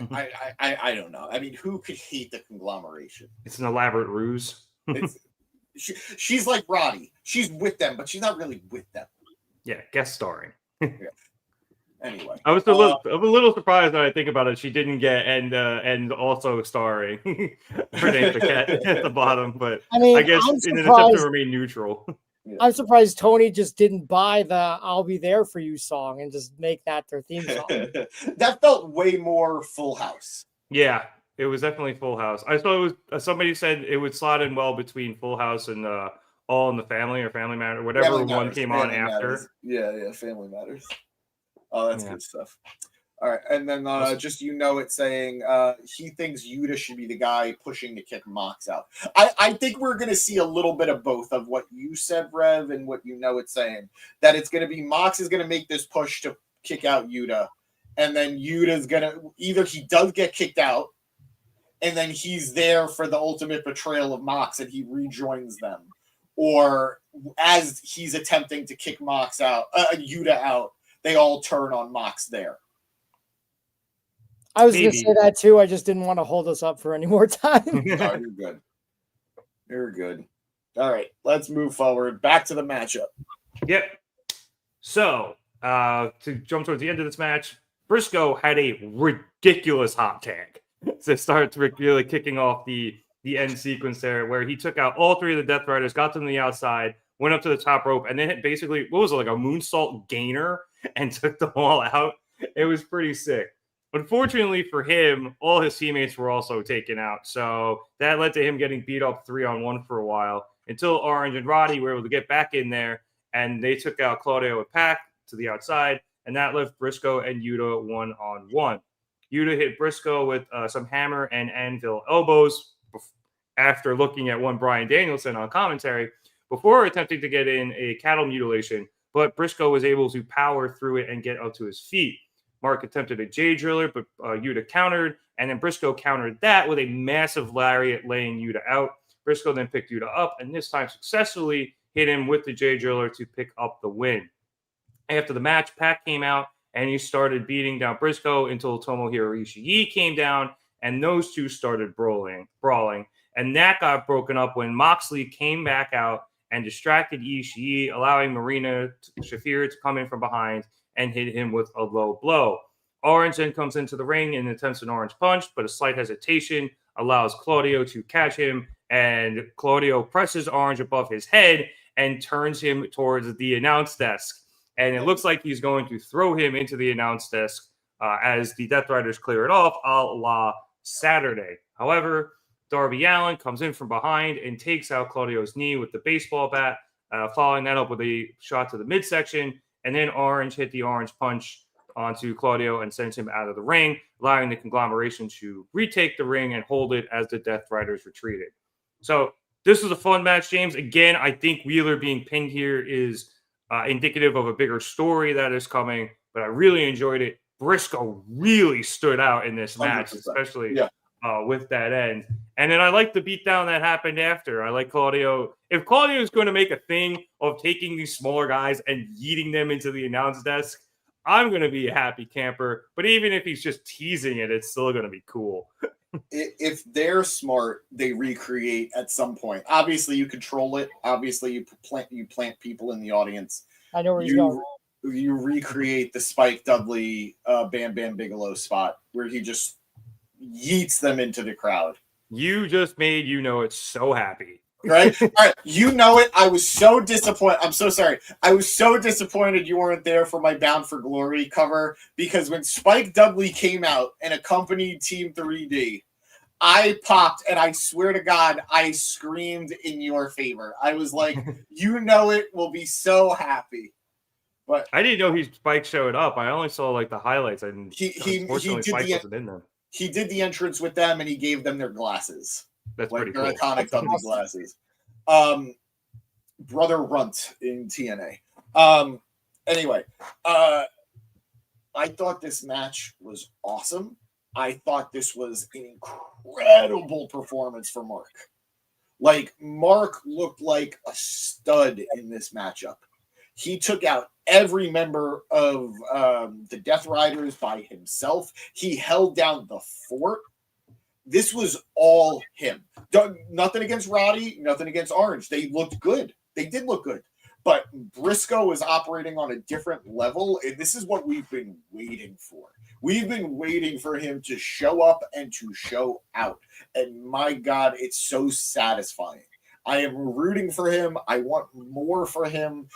I don't know. I mean, who could hate the Conglomeration? It's an elaborate ruse. She's like Roddy. She's with them, but she's not really with them. Yeah, guest starring. Yeah. Anyway, I'm a little surprised that I think about it. She didn't get and also starring Renee Paquette at the bottom, but I guess in an attempt to remain neutral. I'm surprised Tony just didn't buy the "I'll Be There for You" song and just make that their theme song. That felt way more Full House. Yeah, it was definitely Full House. I thought it was. Somebody said it would slot in well between Full House and All in the Family or Family Matter, whatever one came on after. Yeah, Family Matters. Oh, that's good stuff. All right, and then just it's saying he thinks Yuta should be the guy pushing to kick Mox out. I think we're going to see a little bit of both of what you said, Rev, and what it's saying. That it's going to be Mox is going to make this push to kick out Yuta, and then Yuta's going to either he does get kicked out, and then he's there for the ultimate betrayal of Mox, and he rejoins them, or as he's attempting to kick Mox out, Yuta out, they all turn on Mox there. I was going to say that too. I just didn't want to hold us up for any more time. No, you're good. You're good. All right, let's move forward. Back to the matchup. Yep. So, to jump towards the end of this match, Briscoe had a ridiculous hot tag to start really kicking off the end sequence there, where he took out all three of the Death Riders, got them to the outside, went up to the top rope, and then hit basically, what was it, like a moonsault gainer, and took them all out. It was pretty sick. Unfortunately for him, all his teammates were also taken out. So that led to him getting beat up 3-on-1 for a while until Orange and Roddy were able to get back in there, and they took out Claudio and Pac to the outside, and that left Briscoe and Yuta 1-on-1. Yuta hit Briscoe with some hammer and anvil elbows after looking at one Bryan Danielson on commentary before attempting to get in a cattle mutilation, but Briscoe was able to power through it and get up to his feet. Mark attempted a J Driller, but Yuta countered, and then Briscoe countered that with a massive lariat laying Yuta out. Briscoe then picked Yuta up, and this time successfully hit him with the J Driller to pick up the win. After the match, Pac came out, and he started beating down Briscoe until Tomohiro Ishii came down, and those two started brawling. And that got broken up when Moxley came back out and distracted Ishii, allowing Marina Shafir to come in from behind and hit him with a low blow. Orange then comes into the ring and attempts an orange punch, but a slight hesitation allows Claudio to catch him, and Claudio presses Orange above his head and turns him towards the announce desk. And it looks like he's going to throw him into the announce desk as the Death Riders clear it off, a la Saturday. However, Darby Allin comes in from behind and takes out Claudio's knee with the baseball bat, following that up with a shot to the midsection. And then Orange hit the orange punch onto Claudio and sends him out of the ring, allowing the Conglomeration to retake the ring and hold it as the Death Riders retreated. So this was a fun match, James. Again, I think Wheeler being pinned here is indicative of a bigger story that is coming, but I really enjoyed it. Briscoe really stood out in this match, 100%. Especially with that end. And then I like the beatdown that happened after. I like Claudio. If Claudio is going to make a thing of taking these smaller guys and yeeting them into the announce desk, I'm going to be a happy camper. But even if he's just teasing it, it's still going to be cool. If they're smart, they recreate at some point. Obviously, you control it. Obviously, you plant people in the audience. I know where he's going. You recreate the Spike Dudley Bam Bam Bigelow spot where he just yeets them into the crowd. You just made it's so happy. Right? All right. You know it. I was so disappointed. I'm so sorry. I was so disappointed you weren't there for my Bound for Glory cover, because when Spike Dudley came out and accompanied Team 3D, I popped, and I swear to God, I screamed in your favor. I was like, we'll be so happy. But I didn't know Spike showed up. I only saw the highlights. And unfortunately, Spike wasn't in them. He did the entrance with them, and he gave them their glasses. That's pretty cool. Their iconic Dudley glasses. Brother Runt in TNA. Anyway, I thought this match was awesome. I thought this was an incredible performance for Mark. Mark looked like a stud in this matchup. He took out every member of the Death Riders by himself. He held down the fort. This was all him. Nothing against Roddy, nothing against Orange. They looked good. They did look good. But Briscoe is operating on a different level, and this is what we've been waiting for. We've been waiting for him to show up and to show out. And my God, it's so satisfying. I am rooting for him. I want more for him.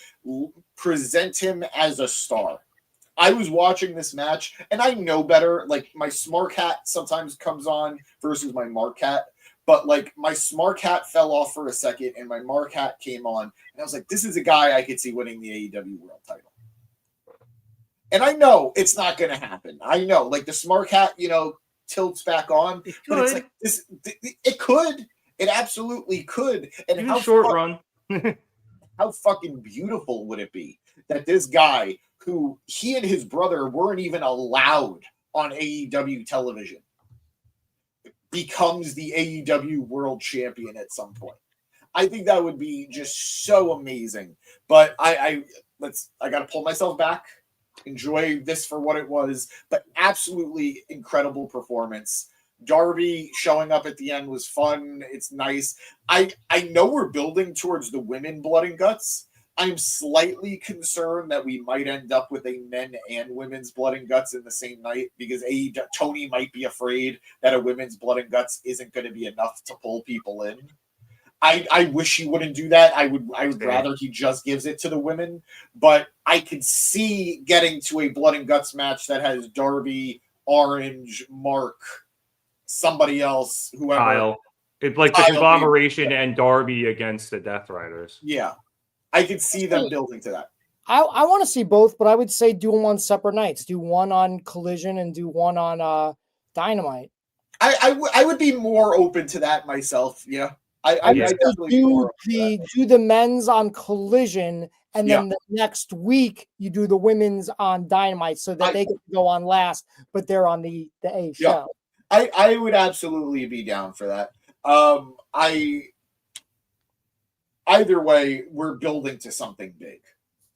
Present him as a star. I was watching this match, and I know better. My Smart Hat sometimes comes on versus my Mark Hat. But, my Smart Hat fell off for a second, and my Mark Hat came on. And I was like, this is a guy I could see winning the AEW World title. And I know it's not going to happen. I know. The Smart Hat, tilts back on. But it's this. It could. It absolutely could. And how short run. How fucking beautiful would it be that this guy, who he and his brother weren't even allowed on AEW television, becomes the AEW World Champion at some point? I think that would be just so amazing. But I got to pull myself back, enjoy this for what it was, but absolutely incredible performance. Darby showing up at the end was fun. It's nice. I know we're building towards the women Blood and Guts. I'm slightly concerned that we might end up with a men and women's Blood and Guts in the same night, because Tony might be afraid that a women's Blood and Guts isn't going to be enough to pull people in. I wish he wouldn't do that. I would rather he just gives it to the women, but I could see getting to a Blood and Guts match that has Darby, Orange, Mark, somebody else, whoever. Kyle. It's like the Conglomeration and Darby against the Death Riders. Yeah. I could see them building to that. I want to see both, but I would say do them on separate nights. Do one on Collision and do one on Dynamite. I would be more open to that myself. Yeah. I do the men's on Collision, and then the next week you do the women's on Dynamite, so that they can go on last, but they're on the A show. I would absolutely be down for that. Either way, we're building to something big.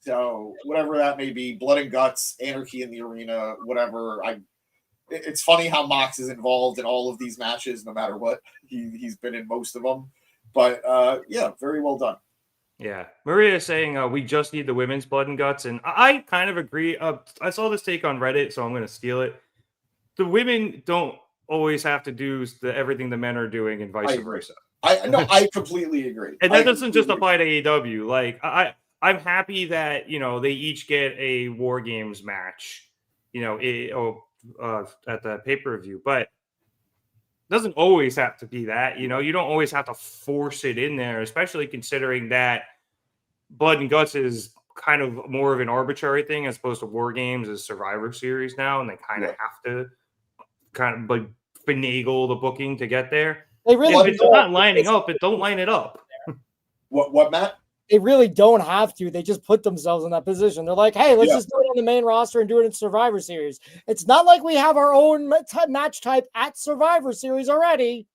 So whatever that may be, Blood and Guts, Anarchy in the Arena, whatever. It's funny how Mox is involved in all of these matches, no matter what. He's been in most of them. But very well done. Yeah. Maria is saying we just need the women's Blood and Guts. And I kind of agree. I saw this take on Reddit, so I'm going to steal it. The women don't always have to do everything the men are doing and vice versa. I completely agree. And that doesn't just apply to AEW. Like I'm happy that they each get a War Games match, at the pay-per-view, but it doesn't always have to be that. You don't always have to force it in there, especially considering that Blood and Guts is kind of more of an arbitrary thing as opposed to War Games is Survivor Series now, and they kind of have to kind of like finagle the booking to get there. They really if it's not lining up, don't line it up. What, Matt? They really don't have to. They just put themselves in that position. They're like, hey, let's just do it on the main roster and do it in Survivor Series. It's not like we have our own match type at Survivor Series already.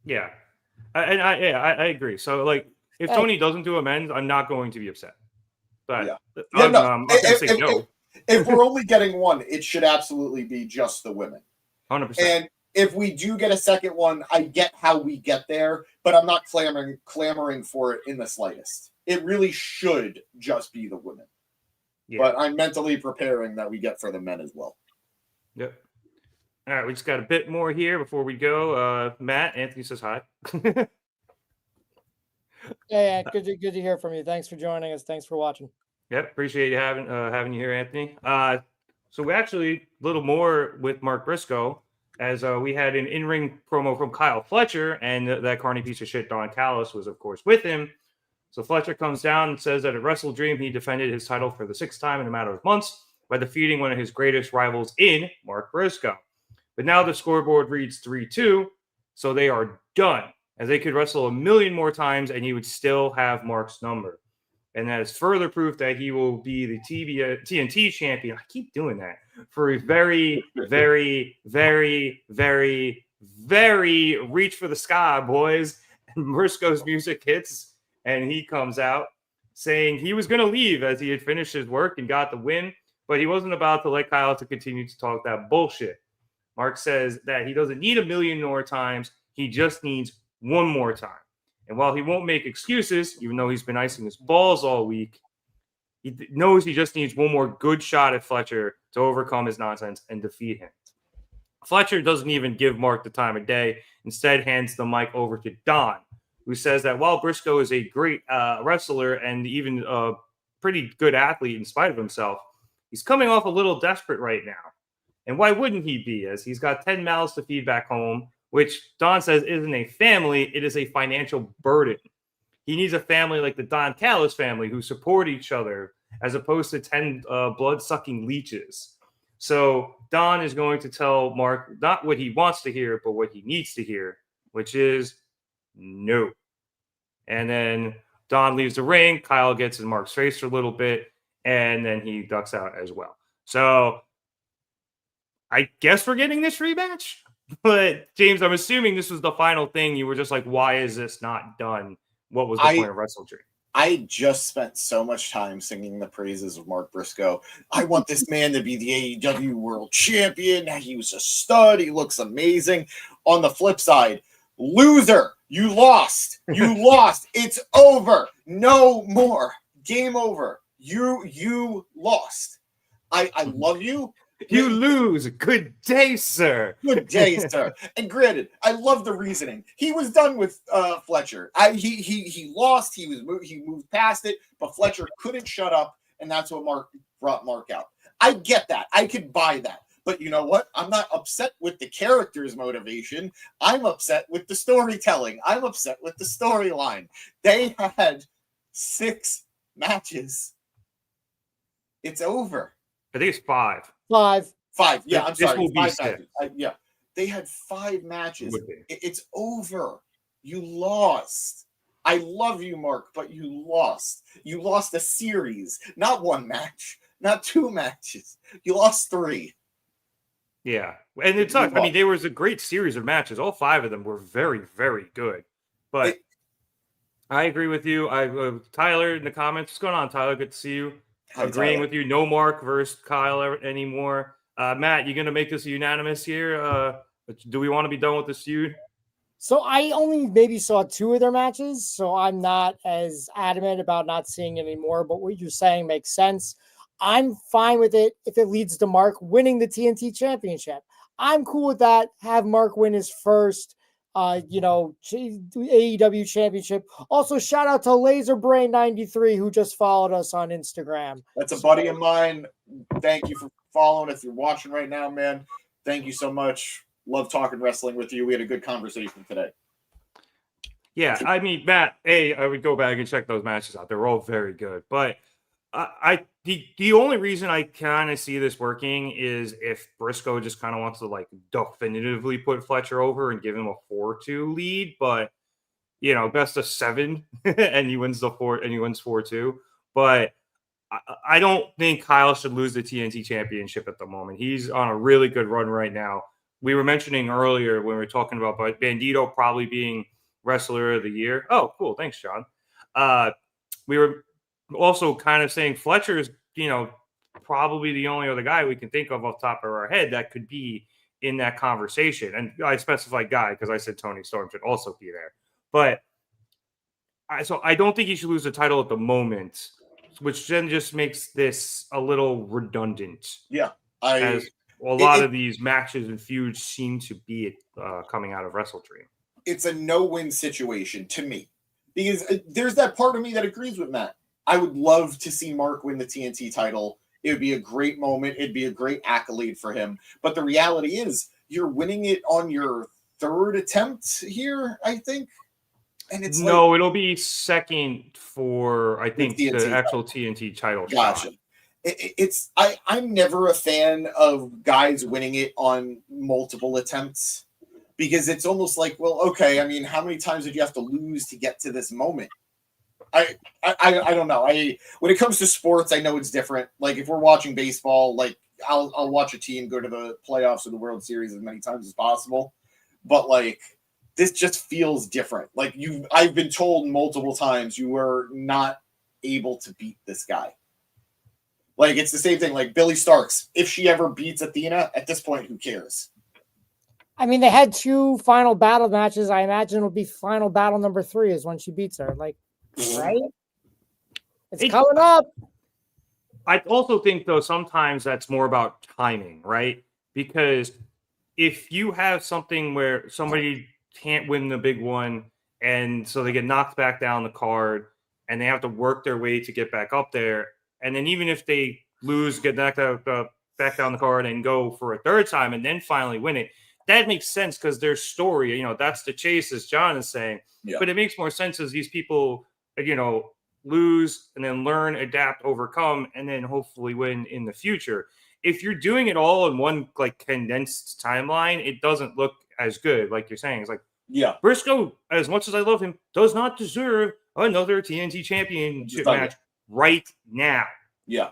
Yeah. I agree. So, like, if Tony doesn't do a men's, I'm not going to be upset. But I'm not going to say no. If we're only getting one, it should absolutely be just the women. 100%. And if we do get a second one, I get how we get there, but I'm not clamoring for it in the slightest. It really should just be the women. Yeah. But I'm mentally preparing that we get for the men as well. Yep. All right, we just got a bit more here before we go. Matt, Anthony says hi. Yeah, good to hear from you. Thanks for joining us. Thanks for watching. Yep, appreciate you having you here, Anthony. So we actually a little more with Mark Briscoe, as we had an in-ring promo from Kyle Fletcher, and that carny piece of shit Don Callis was, of course, with him. So Fletcher comes down and says that at Wrestle Dream, he defended his title for the 6th time in a matter of months by defeating one of his greatest rivals in Mark Briscoe. But now the scoreboard reads 3-2, so they are done, as they could wrestle a million more times and he would still have Mark's number. And that is further proof that he will be the TNT champion. I keep doing that for a very, very, very, very, very reach for the sky, boys. And Briscoe's music hits, and he comes out saying he was going to leave as he had finished his work and got the win, but he wasn't about to let Kyle to continue to talk that bullshit. Mark says that he doesn't need a million more times. He just needs one more time. And while he won't make excuses, even though he's been icing his balls all week, he knows he just needs one more good shot at Fletcher to overcome his nonsense and defeat him. Fletcher doesn't even give Mark the time of day. Instead, hands the mic over to Don, who says that while Briscoe is a great wrestler and even a pretty good athlete in spite of himself, he's coming off a little desperate right now. And why wouldn't he be, as he's got 10 mouths to feed back home, which Don says isn't a family, it is a financial burden. He needs a family like the Don Callis family who support each other as opposed to 10 blood-sucking leeches. So Don is going to tell Mark not what he wants to hear, but what he needs to hear, which is no. And then Don leaves the ring. Kyle gets in Mark's face for a little bit, and then he ducks out as well. So I guess we're getting this rematch. But, James, I'm assuming this was the final thing. You were just like, why is this not done? What was the point of Wrestle Dream? I just spent so much time singing the praises of Mark Briscoe. I want this man to be the AEW World Champion. He was a stud. He looks amazing. On the flip side, loser. You lost. You lost. It's over. No more. Game over. You lost. I love you. You lose. Good day, sir. Good day, sir. And granted, I love the reasoning. He was done with Fletcher. He lost. He moved past it, but Fletcher couldn't shut up, and that's what brought Mark out. I get that. I could buy that. But you know what? I'm not upset with the character's motivation. I'm upset with the storytelling. I'm upset with the storyline. They had 6 matches. It's over. I think it's 5. 5. Yeah, I'm sorry. Will be 5 matches. Yeah. They had 5 matches. It's over. You lost. I love you, Mark, but you lost. You lost a series. Not 1 match. Not 2 matches. You lost 3. Yeah. And it sucked. I mean, there was a great series of matches. All 5 of them were very, very good. But I agree with you. Tyler in the comments. What's going on, Tyler? Good to see you. Agreeing with you. No Mark versus Kyle anymore. Matt, you going to make this unanimous here? Do we want to be done with this feud? So I only maybe saw 2 of their matches, so I'm not as adamant about not seeing it anymore. But what you're saying makes sense. I'm fine with it if it leads to Mark winning the TNT Championship. I'm cool with that. Have Mark win his first AEW Championship. Also, shout out to LaserBrain93 who just followed us on Instagram. That's a buddy of mine. Thank you for following. If you're watching right now, man, thank you so much. Love talking wrestling with you. We had a good conversation today. Yeah, I mean, Matt, I would go back and check those matches out. They're all very good. But the only reason I kind of see this working is if Briscoe just kind of wants to like definitively put Fletcher over and give him a 4-2 lead. But best of 7, and he wins 4-2. But I don't think Kyle should lose the TNT Championship at the moment. He's on a really good run right now. We were mentioning earlier when we were talking about Bandido probably being Wrestler of the Year. Oh, cool. Thanks, John. We were also kind of saying Fletcher's, probably the only other guy we can think of off the top of our head that could be in that conversation. And I specified guy because I said Tony Storm should also be there. But I don't think he should lose the title at the moment, which then just makes this a little redundant. Yeah. As a lot of these matches and feuds seem to be coming out of WrestleDream. It's a no-win situation to me because there's that part of me that agrees with Matt. I would love to see Mark win the TNT title. It would be a great moment. It'd be a great accolade for him. But the reality is you're winning it on your 3rd attempt here, I think. And it's it'll be second for, I think, the actual TNT title Gotcha. Shot. I'm never a fan of guys winning it on multiple attempts. Because it's almost like, well, okay, I mean, how many times did you have to lose to get to this moment? I don't know. When it comes to sports, I know it's different. Like if we're watching baseball, like I'll watch a team go to the playoffs or the World Series as many times as possible. But like this just feels different. Like I've been told multiple times you were not able to beat this guy. Like it's the same thing. Like Billy Starks, if she ever beats Athena, at this point, who cares? I mean, they had 2 final battle matches. I imagine it'll be final battle number 3 is when she beats her. Like, right? It's coming up. I also think, though, sometimes that's more about timing, right? Because if you have something where somebody can't win the big one, and so they get knocked back down the card, and they have to work their way to get back up there, and then even if they lose, get knocked out, back down the card, and go for a 3rd time, and then finally win it, that makes sense because their story, that's the chase, as John is saying. Yeah. But it makes more sense as these people, lose and then learn, adapt, overcome, and then hopefully win in the future. If you're doing it all in one like condensed timeline, it doesn't look as good. Like you're saying, it's like, Briscoe, as much as I love him, does not deserve another TNT Championship match right now. Yeah.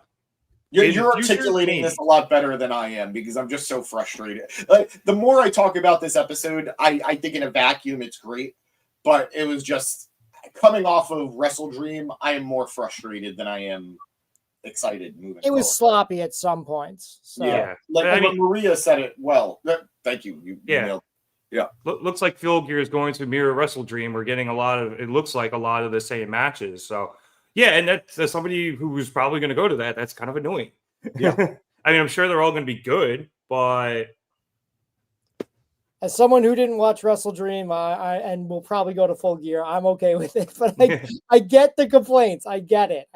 You're articulating this a lot better than I am because I'm just so frustrated. Like, the more I talk about this episode, I think in a vacuum it's great, but it was just coming off of WrestleDream, I am more frustrated than I am excited moving It was sloppy at some points. So. Yeah. Like Maria said it well. Thank you. Yeah. Looks like Fuel Gear is going to mirror WrestleDream. We're getting it looks like a lot of the same matches. So yeah, and that's somebody who's probably going to go to that. That's kind of annoying. Yeah. I mean, I'm sure they're all going to be good, but as someone who didn't watch WrestleDream, and will probably go to Full Gear, I'm okay with it. But I get the complaints. I get it.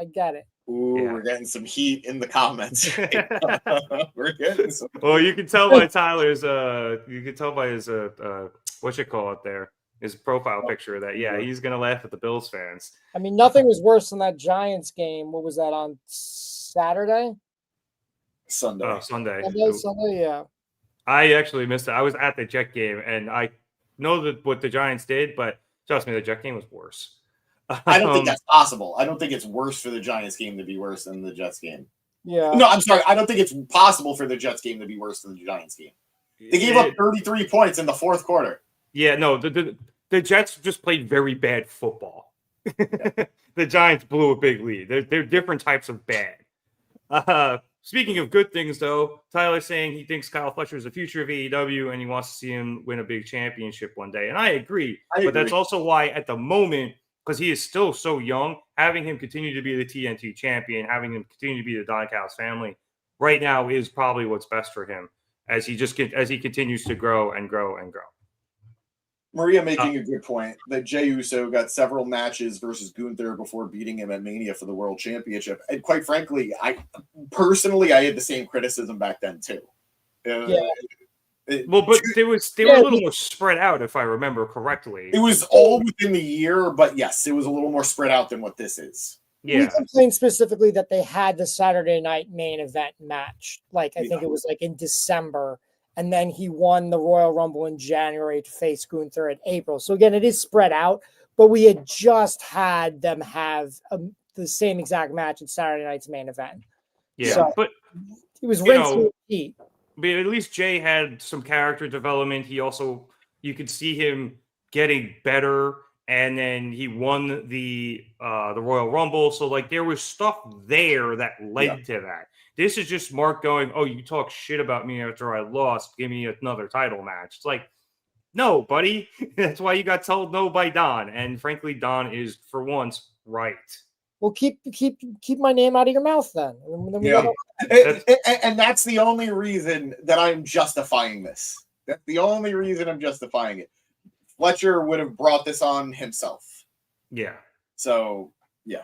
Ooh, we're getting some heat in the comments. We're getting some. Well, you can tell by Tyler's. You can tell by his what you call it there. His profile picture that he's gonna laugh at the Bills fans. I mean, nothing was worse than that Giants game. What was that on Saturday? Sunday. Oh, Sunday, yeah. I actually missed it. I was at the Jet game, and I know that what the Giants did, but trust me, the Jet game was worse. I don't think that's possible. I don't think it's worse for the Giants game to be worse than the Jets game. Yeah. No, I'm sorry. I don't think it's possible for the Jets game to be worse than the Giants game. They gave up 33 points in the 4th quarter. Yeah, no, the Jets just played very bad football. The Giants blew a big lead. They're different types of bad. Speaking of good things, though, Tyler's saying he thinks Kyle Fletcher is the future of AEW and he wants to see him win a big championship one day. And I agree. But that's also why at the moment, because he is still so young, having him continue to be the TNT champion, having him continue to be the Don Callis family right now is probably what's best for him as he continues to grow and grow and grow. Maria making a good point that Jey Uso got several matches versus Gunther before beating him at Mania for the World Championship. And quite frankly, I had the same criticism back then too. Well, but they were a little more spread out, if I remember correctly. It was all within the year, but yes, it was a little more spread out than what this is. We complained specifically that they had the Saturday night main event match. Like, I think it was like in December. And then he won the Royal Rumble in January to face Gunther in April. So again, it is spread out, but we had just had them have the same exact match at Saturday night's main event. Yeah, so but it was rinse and repeat. But at least Jay had some character development. He also, you could see him getting better, and then he won the Royal Rumble. So like there was stuff there that led to that. This is just Mark going, oh, you talk shit about me after I lost. Give me another title match. It's like, no, buddy. That's why you got told no by Don. And frankly, Don is, for once, right. Well, keep my name out of your mouth then. And that's the only reason that I'm justifying this. That's the only reason I'm justifying it. Fletcher would have brought this on himself. Yeah. So, yeah.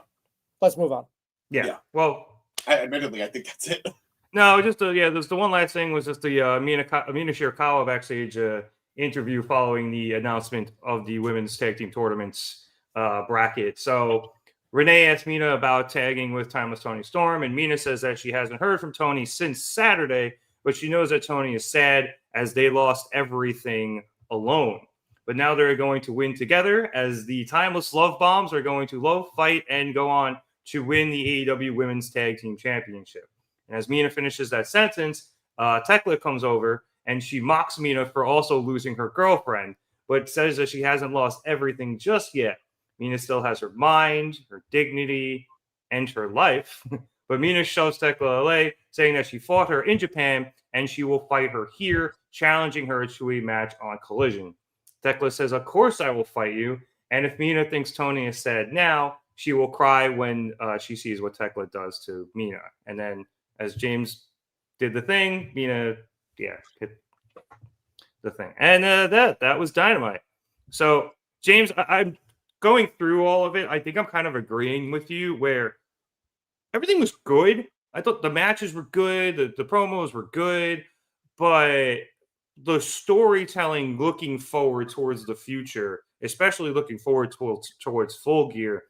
Let's move on. Yeah. Well, admittedly, I think that's it. No, just there's the one last thing was just the Mina Shirakawa backstage interview following the announcement of the women's tag team tournaments bracket. So Renee asked Mina about tagging with Timeless Tony Storm, and Mina says that she hasn't heard from Tony since Saturday, but she knows that Tony is sad as they lost everything alone. But now they're going to win together as the Timeless Love Bombs are going to love, fight, and go on to win the AEW Women's Tag Team Championship. And as Mina finishes that sentence, Tekla comes over and she mocks Mina for also losing her girlfriend, but says that she hasn't lost everything just yet. Mina still has her mind, her dignity, and her life. But Mina shoves Tekla away, saying that she fought her in Japan and she will fight her here, challenging her to a match on Collision. Tekla says, of course I will fight you. And if Mina thinks Tony is sad now, she will cry when she sees what Tekla does to Mina. And then as James did the thing, Mina, hit the thing. And that was Dynamite. So, James, I'm going through all of it. I think I'm kind of agreeing with you where everything was good. I thought the matches were good. The promos were good. But the storytelling looking forward towards the future, especially looking forward towards Full Gear,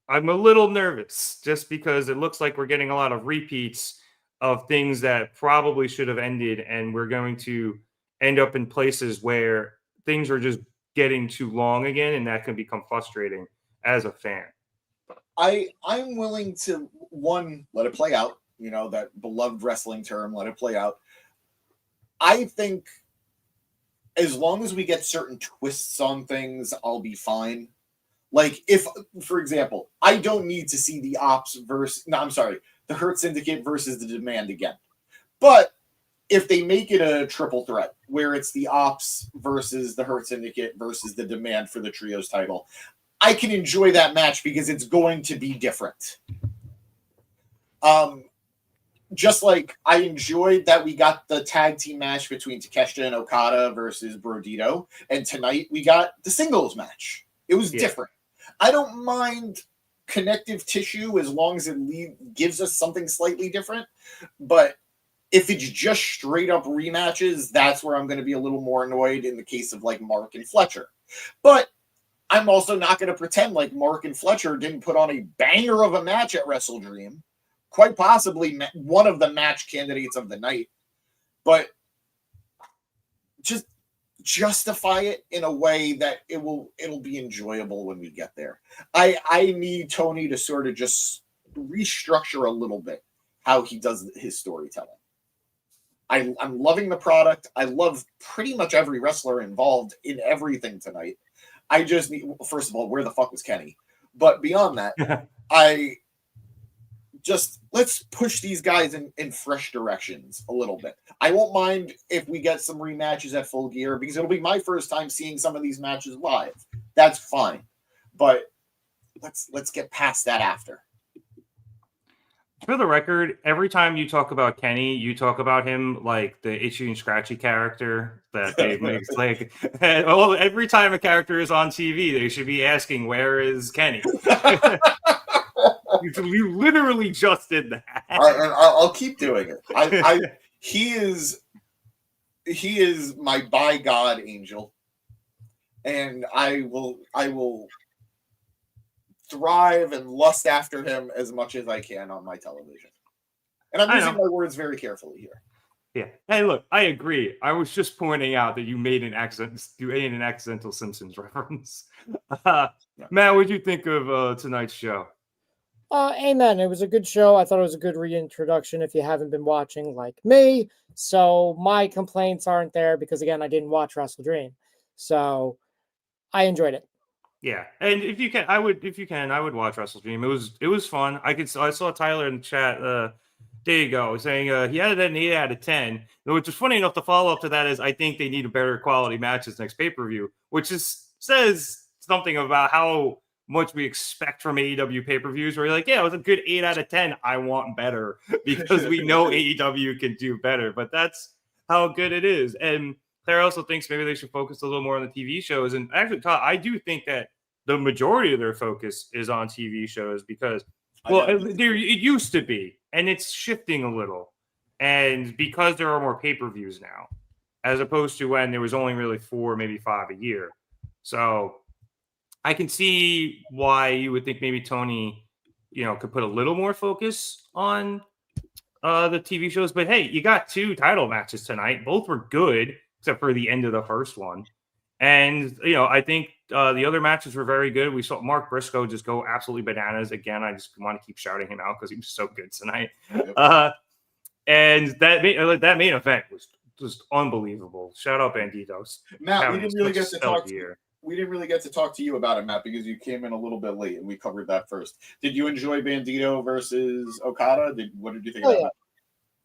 I'm a little nervous just because it looks like we're getting a lot of repeats of things that probably should have ended, and we're going to end up in places where things are just getting too long again, and that can become frustrating as a fan. I'm willing to, one, let it play out, that beloved wrestling term, let it play out. I think as long as we get certain twists on things, I'll be fine. Like, if, for example, I don't need to see the Opps the Hurt Syndicate versus the Demand again. But if they make it a triple threat, where it's the Opps versus the Hurt Syndicate versus the Demand for the Trios title, I can enjoy that match because it's going to be different. Just like I enjoyed that we got the tag team match between Takeshita and Okada versus Bandido, and tonight we got the singles match. It was different. I don't mind connective tissue as long as it gives us something slightly different. But if it's just straight up rematches, that's where I'm going to be a little more annoyed in the case of like Mark and Fletcher. But I'm also not going to pretend like Mark and Fletcher didn't put on a banger of a match at Wrestle Dream. Quite possibly one of the match candidates of the night. But just justify it in a way that it'll be enjoyable when we get there. I need Tony to sort of just restructure a little bit how he does his storytelling. I'm loving the product. I love pretty much every wrestler involved in everything tonight. I just need, first of all, where the fuck was Kenny? But beyond that, let's push these guys in fresh directions a little bit. I won't mind if we get some rematches at Full Gear because it'll be my first time seeing some of these matches live. That's fine. But let's get past that after. For the record, every time you talk about Kenny, you talk about him like the Itchy and Scratchy character that they make. Like, every time a character is on TV, they should be asking, "Where is Kenny?" You literally just did that. I'll keep doing it. He is my by God angel, and I will thrive and lust after him as much as I can on my television. And I'm using my words very carefully here. Yeah. Hey, look, I agree. I was just pointing out that you made an accidental Simpsons reference. Matt, what did you think of tonight's show? Amen. It was a good show. I thought it was a good reintroduction if you haven't been watching like me. So my complaints aren't there because, again, I didn't watch Wrestle Dream. So I enjoyed it. Yeah, and if you can, I would watch Wrestle Dream. It was fun. I saw Tyler in the chat. There you go, saying he had an 8 out of 10. Which is funny enough. The follow up to that is I think they need a better quality matches next pay per view, which says something about how much we expect from AEW pay per views. Where you're like, yeah, it was a good 8 out of 10. I want better because we know AEW can do better, but that's how good it is. And Claire also thinks maybe they should focus a little more on the TV shows. And actually, Todd, I do think that the majority of their focus is on TV shows because, well, it used to be, and it's shifting a little. And because there are more pay-per-views now, as opposed to when there was only really 4, maybe 5 a year. So I can see why you would think maybe Tony, could put a little more focus on the TV shows. But hey, you got 2 title matches tonight. Both were good, except for the end of the first one. And, I think the other matches were very good. We saw Mark Briscoe just go absolutely bananas. Again, I just want to keep shouting him out because he was so good tonight. And that main event was just unbelievable. Shout out Bandido. Matt, we didn't really get to talk to you. We didn't really get to talk to you about it, Matt, because you came in a little bit late and we covered that first. Did you enjoy Bandido versus Okada? What did you think about that?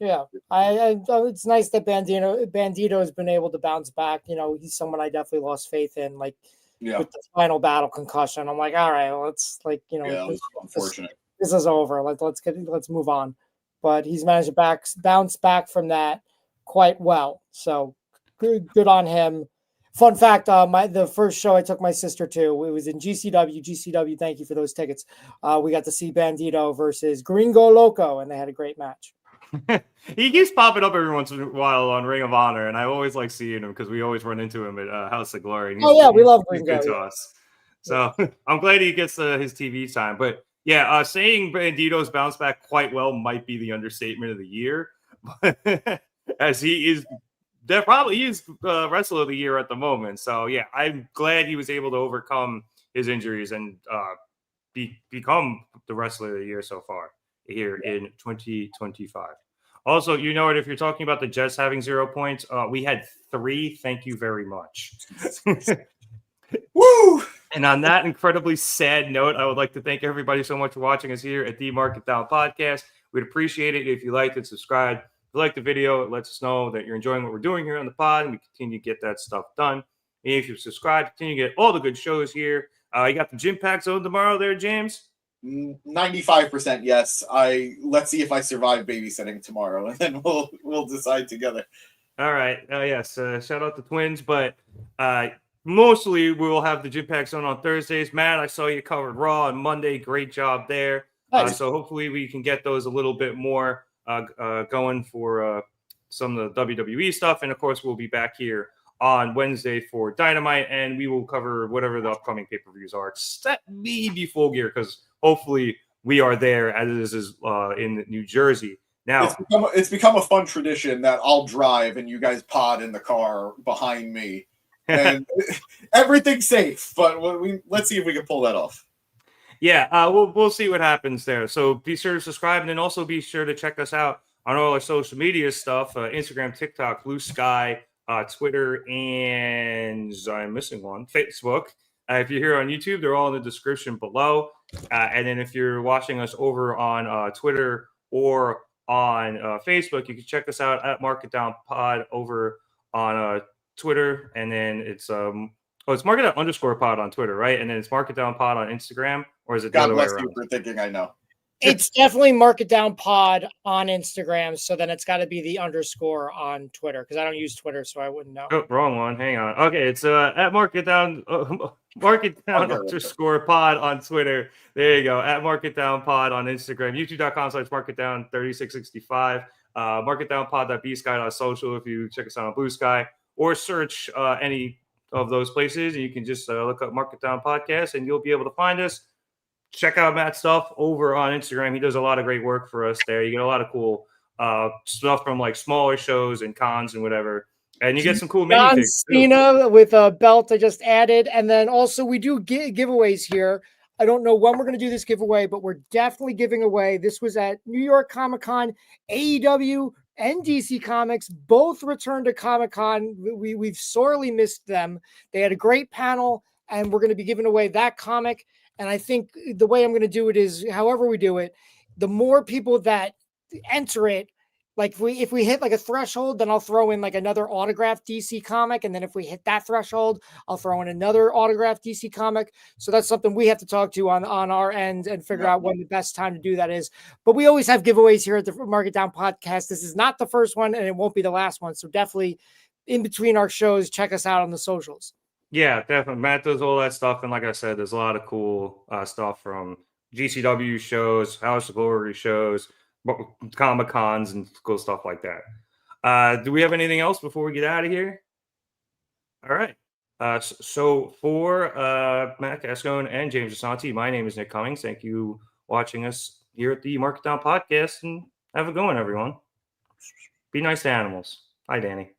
Yeah, it's nice that Bandido has been able to bounce back. He's someone I definitely lost faith in, with the final battle concussion. I'm like, all right, let's unfortunate. This is over. Let's move on. But he's managed to bounce back from that quite well. So good on him. Fun fact: the first show I took my sister to, it was in GCW. GCW, thank you for those tickets. We got to see Bandido versus Gringo Loco, and they had a great match. He keeps popping up every once in a while on Ring of Honor, and I always like seeing him because we always run into him at House of Glory. And we love Gringo. Good to us. So I'm glad he gets his TV time. But yeah, saying Bandido's bounced back quite well might be the understatement of the year, as he is. That probably is wrestler of the year at the moment. So yeah, I'm glad he was able to overcome his injuries and become the wrestler of the year so far here in 2025. Also, if you're talking about the Jets having 0 points, we had 3. Thank you very much. Woo! And on that incredibly sad note, I would like to thank everybody so much for watching us here at the Market Down Podcast. We'd appreciate it if you liked and subscribed. If you like the video, it lets us know that you're enjoying what we're doing here on the pod, and we continue to get that stuff done. And if you subscribe, continue to get all the good shows here. You got the Gym Pack Zone tomorrow there, James? 95% yes. Let's see if I survive babysitting tomorrow, and then we'll decide together. All right. Yes. Shout out the Twins, but mostly we will have the Gym Pack Zone on Thursdays. Matt, I saw you covered Raw on Monday. Great job there. So hopefully we can get those a little bit more going for some of the WWE stuff. And of course, we'll be back here on Wednesday for Dynamite, and we will cover whatever the upcoming pay-per-views are, except maybe Full Gear, because hopefully we are there as it is in New Jersey. Now, it's become a fun tradition that I'll drive and you guys pod in the car behind me. And everything's safe, but let's see if we can pull that off. Yeah, we'll see what happens there. So be sure to subscribe, and then also be sure to check us out on all our social media stuff: Instagram, TikTok, Blue Sky, Twitter, and I'm missing one, Facebook. If you're here on YouTube, they're all in the description below. And then if you're watching us over on Twitter or on Facebook, you can check us out at Market Down Pod over on Twitter, and then it's it's Market Down _ pod on Twitter, right? And then it's Market Down Pod on Instagram, or is it the God other way bless around? you for thinking I know. It's definitely Mark It Down Pod on Instagram. So then it's got to be the underscore on Twitter because I don't use Twitter, so I wouldn't know. Oh, wrong one. Hang on. Okay, it's at Mark It Down underscore pod on Twitter. There you go. At Mark It Down Pod on Instagram. YouTube.com/MarkItDown3665. MarkItDownPod.bsky.social if you check us out on Blue Sky or search any of those places, and you can just look up Mark It Down Podcast and you'll be able to find us. Check out Matt's stuff over on Instagram. He does a lot of great work for us there. You get a lot of cool stuff from like smaller shows and cons and whatever. And you get some cool mini John things. Cena with a belt I just added. And then also we do giveaways here. I don't know when we're going to do this giveaway, but we're definitely giving away. This was at New York Comic-Con, AEW and DC Comics both returned to Comic-Con. We've sorely missed them. They had a great panel, and we're going to be giving away that comic. And I think the way I'm going to do it is, however we do it, the more people that enter it, like if we hit like a threshold, then I'll throw in like another autographed DC comic. And then if we hit that threshold, I'll throw in another autographed DC comic. So that's something we have to talk to on our end and figure out when the best time to do that is. But we always have giveaways here at the Mark It Down Podcast. This is not the first one and it won't be the last one. So definitely in between our shows, check us out on the socials. Yeah, definitely. Matt does all that stuff. And like I said, there's a lot of cool stuff from GCW shows, House of Glory shows, Comic Cons, and cool stuff like that. Do we have anything else before we get out of here? All right. So for Matt Cascone and James Asante, my name is Nick Cummings. Thank you for watching us here at the Mark It Down Podcast, and have a good one, everyone. Be nice to animals. Hi, Danny.